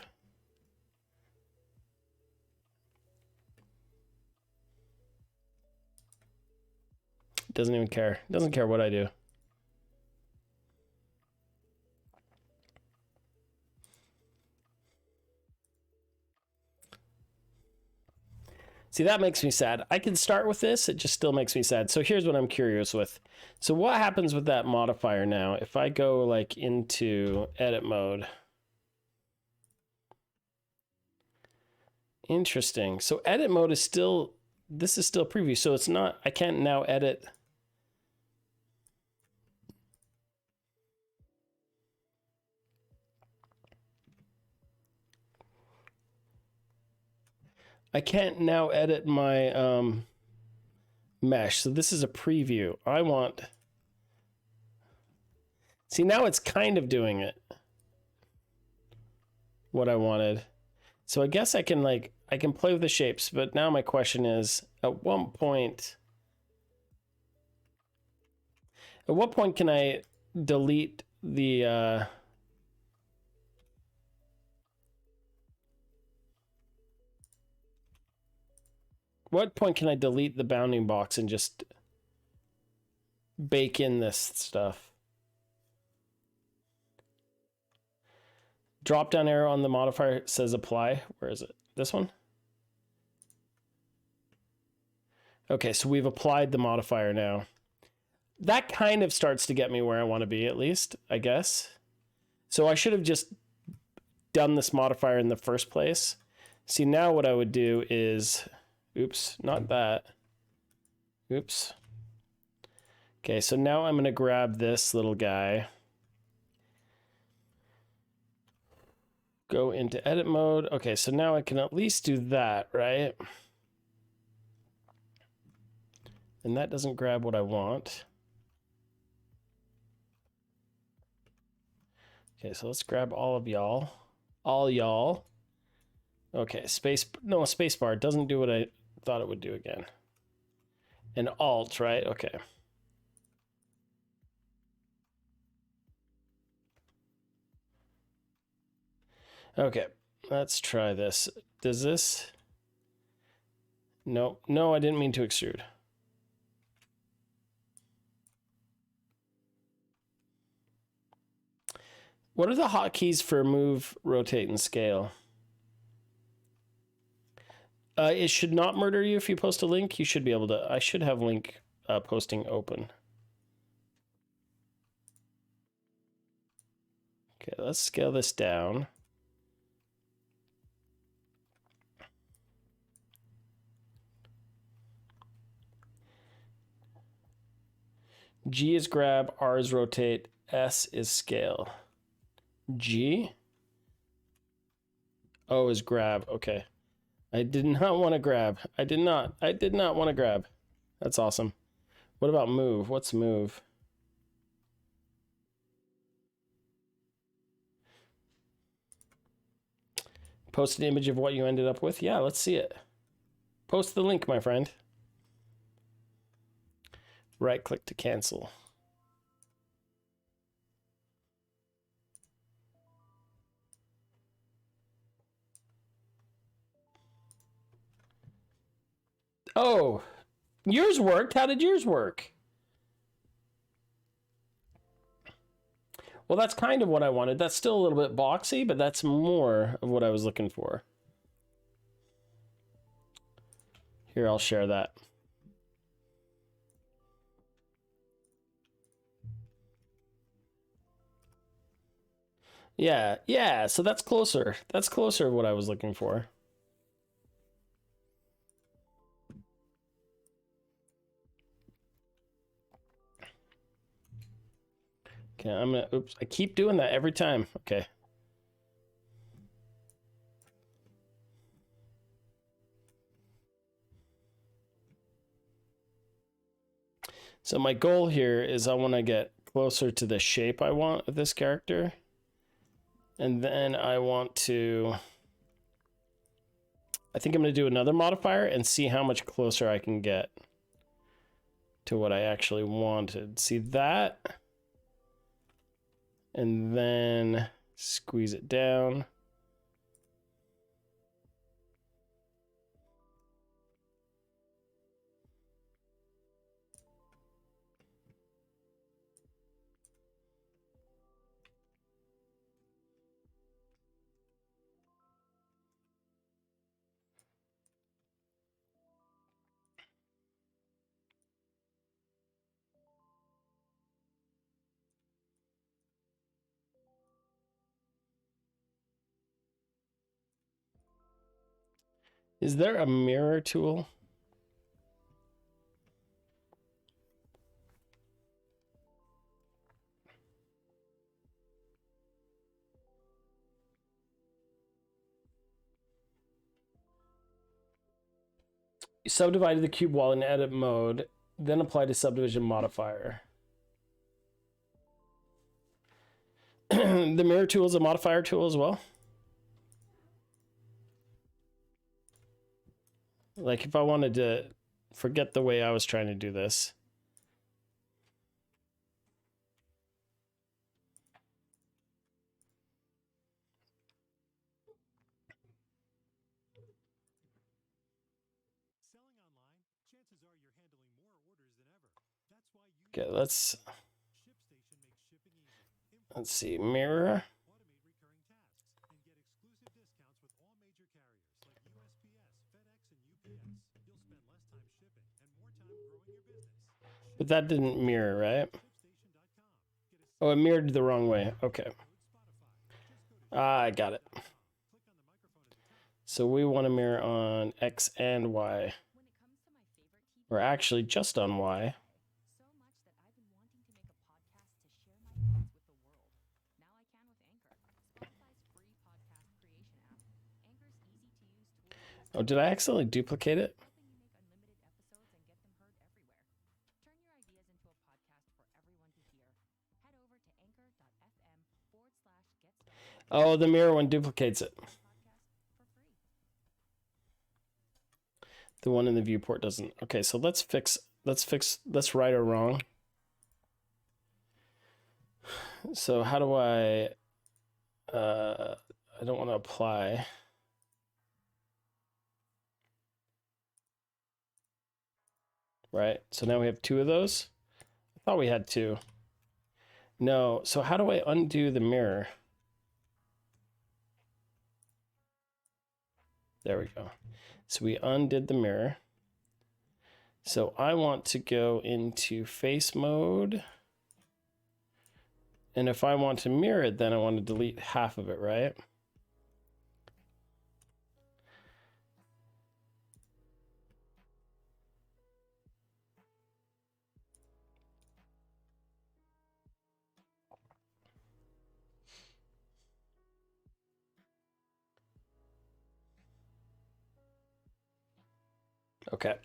Speaker 1: Doesn't even care. Doesn't care what I do. See, that makes me sad. I can start with this. It just still makes me sad. So here's what I'm curious with. So what happens with that modifier now? If I go like into edit mode. Interesting. So edit mode is still, this is still preview. So it's not, I can't now edit. I can't now edit my mesh. So this is a preview. I want, see, now it's kind of doing it. What I wanted. So I guess I can play with the shapes, but now my question is, at what point can I delete the what point can I delete the bounding box and just bake in this stuff? Drop down arrow on the modifier says apply. Where is it? This one? Okay, so we've applied the modifier now. That kind of starts to get me where I want to be, at least, I guess. So I should have just done this modifier in the first place. See, now what I would do is, oops, not that. Oops. Okay, so now I'm going to grab this little guy. Go into edit mode. Okay, so now I can at least do that, right? And that doesn't grab what I want. Okay, so let's grab all of y'all. All y'all. Okay, spacebar doesn't do what I thought it would do again. And alt, right? Okay. Okay, let's try this. Does this? No, no, I didn't mean to extrude. What are the hotkeys for move, rotate, and scale? It should not murder you if you post a link. You should be able to. I should have link posting open. Okay, let's scale this down. G is grab, R is rotate, S is scale. G? O is grab. Okay. I did not want to grab. I did not want to grab. That's awesome. What about move? What's move? Post an image of what you ended up with? Yeah, let's see it. Post the link, my friend. Right click to cancel. Oh, yours worked. How did yours work? Well, that's kind of what I wanted. That's still a little bit boxy, but that's more of what I was looking for. Here, I'll share that. Yeah, so that's closer. That's closer of what I was looking for. Okay, I'm gonna, oops, I keep doing that every time. Okay. So my goal here is I want to get closer to the shape I want of this character. And then I want to, I think I'm going to do another modifier and see how much closer I can get to what I actually wanted. See that? And then squeeze it down. Is there a mirror tool? You subdivided the cube wall in edit mode, then apply the subdivision modifier. The mirror tool is a modifier tool as well. Like if I wanted to forget the way I was trying to do this. Okay, let's see, mirror. But that didn't mirror, right? Oh, it mirrored the wrong way. Okay. I got it. So we want to mirror on X and Y. Or actually just on Y. Oh, did I accidentally duplicate it? Oh, the mirror one duplicates it. The one in the viewport doesn't. Okay, so let's right or wrong. So how do I I don't want to apply. Right, so now we have 2 of those. I thought we had 2. No, so how do I undo the mirror? There we go. So we undid the mirror. So I want to go into face mode. And if I want to mirror it, then I want to delete half of it, right? Okay.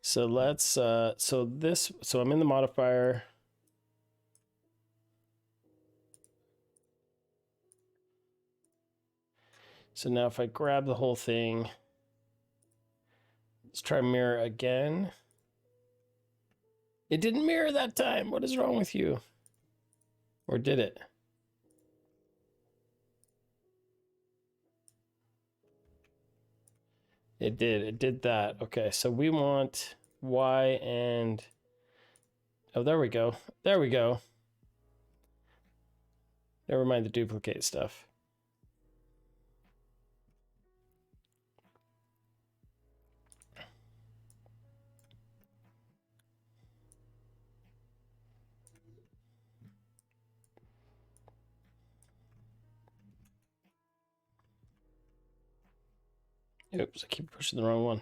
Speaker 1: So let's, so I'm in the modifier. So now if I grab the whole thing, let's try mirror again. It didn't mirror that time. What is wrong with you? Or did it? It did. It did that. Okay, so we want Y and... Oh, there we go. There we go. Never mind the duplicate stuff. Oops, I keep pushing the wrong one.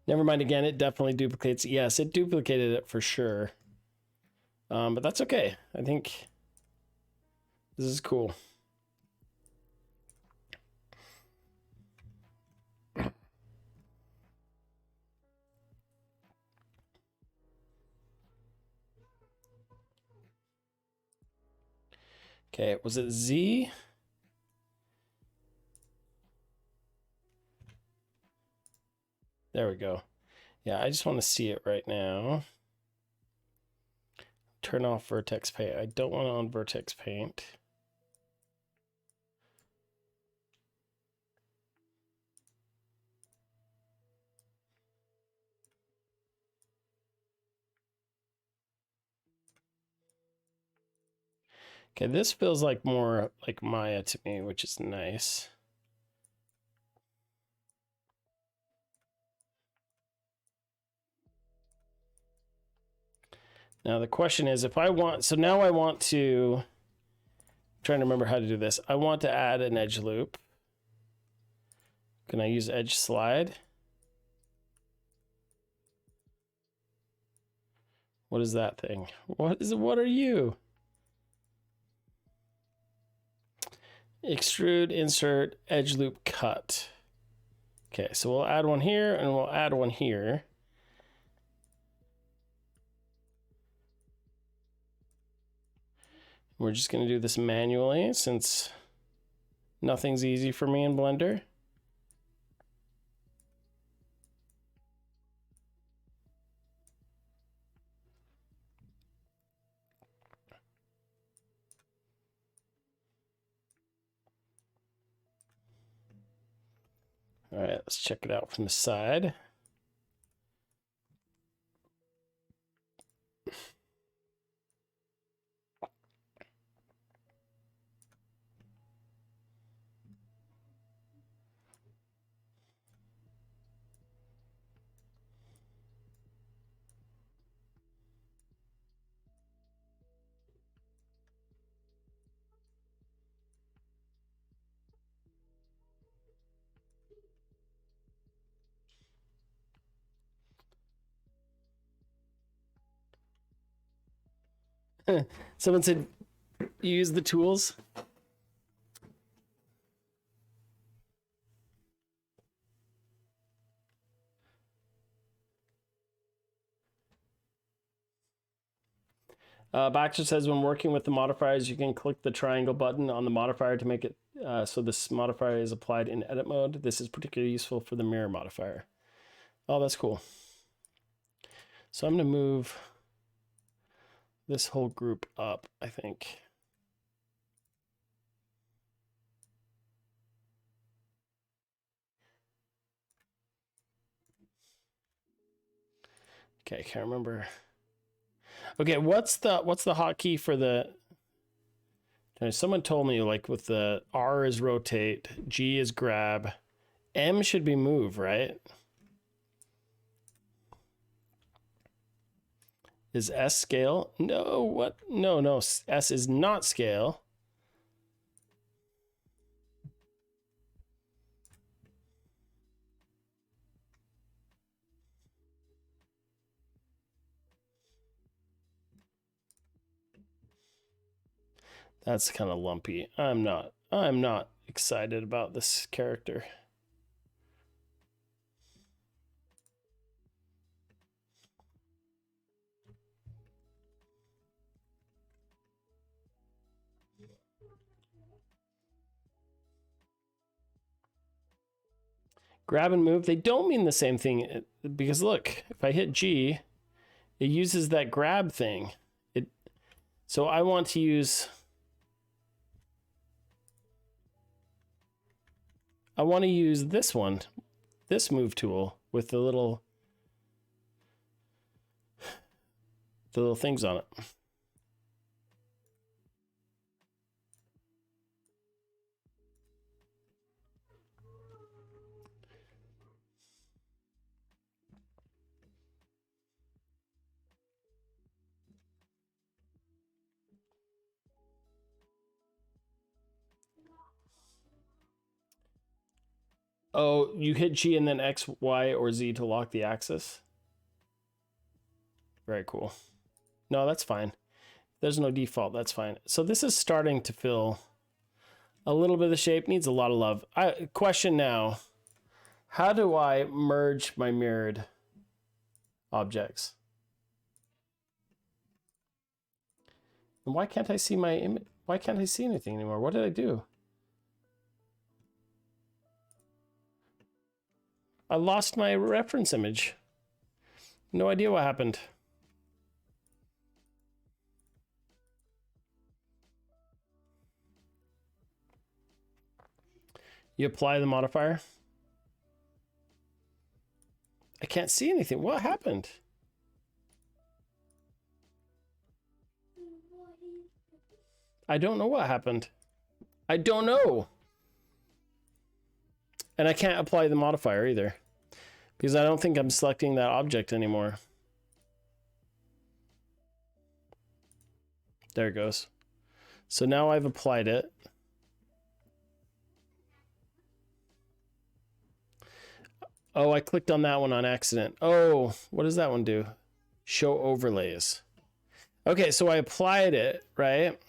Speaker 1: Never mind again, it definitely duplicates. Yes, it duplicated it for sure. But that's okay. I think this is cool. Okay, was it Z? There we go. Yeah, I just want to see it right now. Turn off vertex paint. I don't want it on vertex paint. Okay, this feels like more like Maya to me, which is nice. Now the question is, if I want, so now I want to, I'm trying to remember how to do this. I want to add an edge loop. Can I use edge slide? What is that thing? What is it? What are you? Extrude, insert, edge loop, cut. Okay, so we'll add one here and we'll add one here. We're just going to do this manually since nothing's easy for me in Blender. All right, let's check it out from the side. Someone said, you use the tools? Baxter says, when working with the modifiers, you can click the triangle button on the modifier to make it so this modifier is applied in edit mode. This is particularly useful for the mirror modifier. Oh, that's cool. So I'm going to move this whole group up, I think. Okay, I can't remember. Okay, what's the hotkey for the? Someone told me like with the R is rotate, G is grab, M should be move, right? Is S scale? No, what? No, S is not scale. That's kind of lumpy. I'm not excited about this character. Grab and move, they don't mean the same thing, because look, if I hit G, it uses that grab thing. So I want to use this one, this move tool with the little things on it. Oh, you hit G and then X, Y, or Z to lock the axis? Very cool. No, that's fine. There's no default, that's fine. So this is starting to fill a little bit of the shape, needs a lot of love. Question now, how do I merge my mirrored objects? And why can't I see my image? Why can't I see anything anymore? What did I do? I lost my reference image. No idea what happened. You apply the modifier. I can't see anything. What happened? I don't know what happened. I don't know. And I can't apply the modifier either, because I don't think I'm selecting that object anymore. There it goes. So now I've applied it. Oh, I clicked on that one on accident. Oh, what does that one do? Show overlays. Okay, so I applied it, right?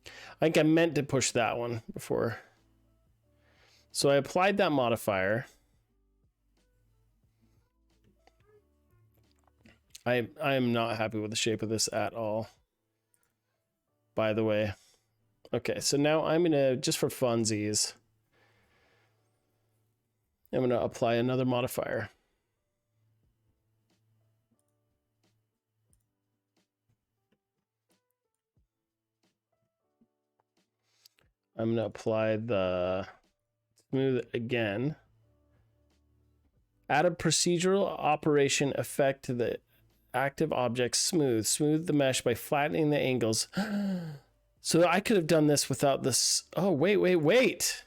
Speaker 1: I think I meant to push that one before. So I applied that modifier. I am not happy with the shape of this at all, by the way. Okay, so now I'm gonna, just for funsies, I'm gonna apply another modifier. I'm gonna apply the smooth again. Add a procedural operation effect to the active object smooth. Smooth the mesh by flattening the angles. So I could have done this without this. Oh, wait.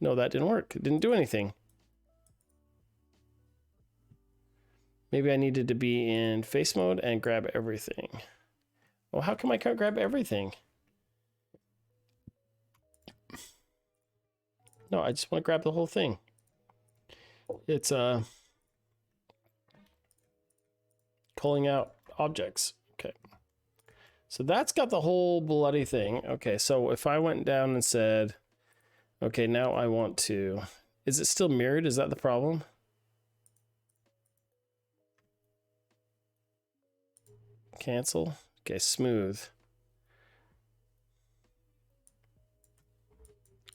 Speaker 1: No, that didn't work. It didn't do anything. Maybe I needed to be in face mode and grab everything. Well, how come I can't grab everything? No, I just want to grab the whole thing. It's calling out objects. Okay. So that's got the whole bloody thing. Okay, so if I went down and said, okay, now I want to, is it still mirrored? Is that the problem? Cancel. Okay, smooth.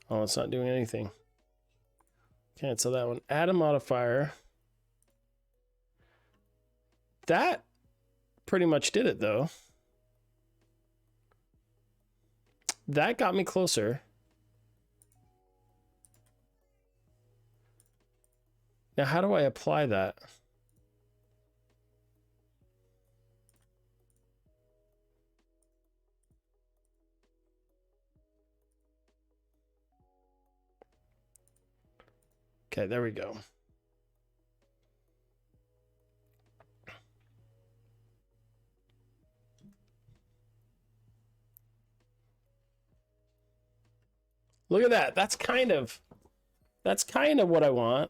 Speaker 1: Oh, it's not doing anything. Cancel that one. Add a modifier. That pretty much did it though. that got me closer. Now, how do I apply that? Okay, there we go. Look at that. That's kind of what I want.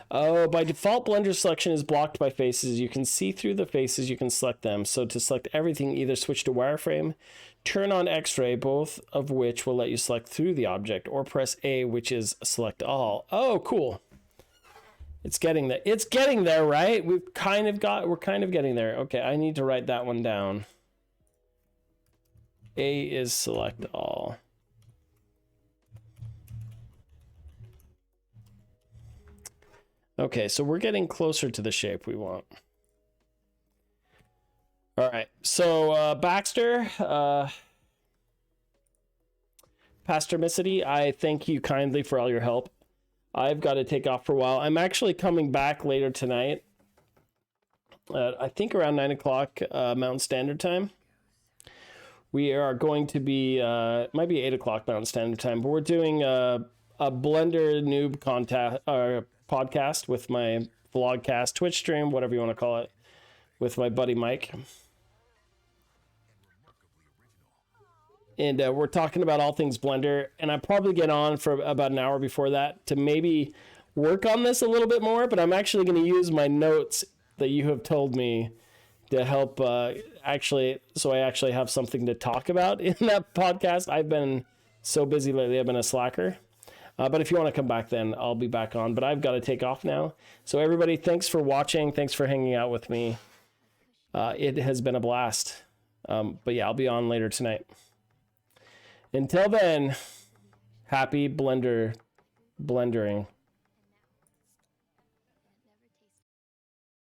Speaker 1: Oh, by default, Blender selection is blocked by faces. You can see through the faces, you can select them. So to select everything, either switch to wireframe, turn on X-ray, both of which will let you select through the object, or press A, which is select all. Oh, cool. It's getting there. It's getting there, right? We're kind of getting there. Okay, I need to write that one down. A is select all. Okay, so we're getting closer to the shape we want. All right, so Baxter, Pastormicity, I thank you kindly for all your help. I've got to take off for a while. I'm actually coming back later tonight. I think around 9 o'clock Mountain Standard Time. We are going to be, it might be 8 o'clock Mountain Standard Time, but we're doing a Blender noob podcast with my vlogcast, Twitch stream, whatever you want to call it, with my buddy Mike. And we're talking about all things Blender, and I probably get on for about an hour before that to maybe work on this a little bit more, but I'm actually going to use my notes that you have told me to help actually, so I actually have something to talk about in that podcast. I've been so busy lately, I've been a slacker. But if you want to come back, then I'll be back on. But I've got to take off now. So everybody, thanks for watching. Thanks for hanging out with me. It has been a blast. But yeah, I'll be on later tonight. Until then, happy blendering.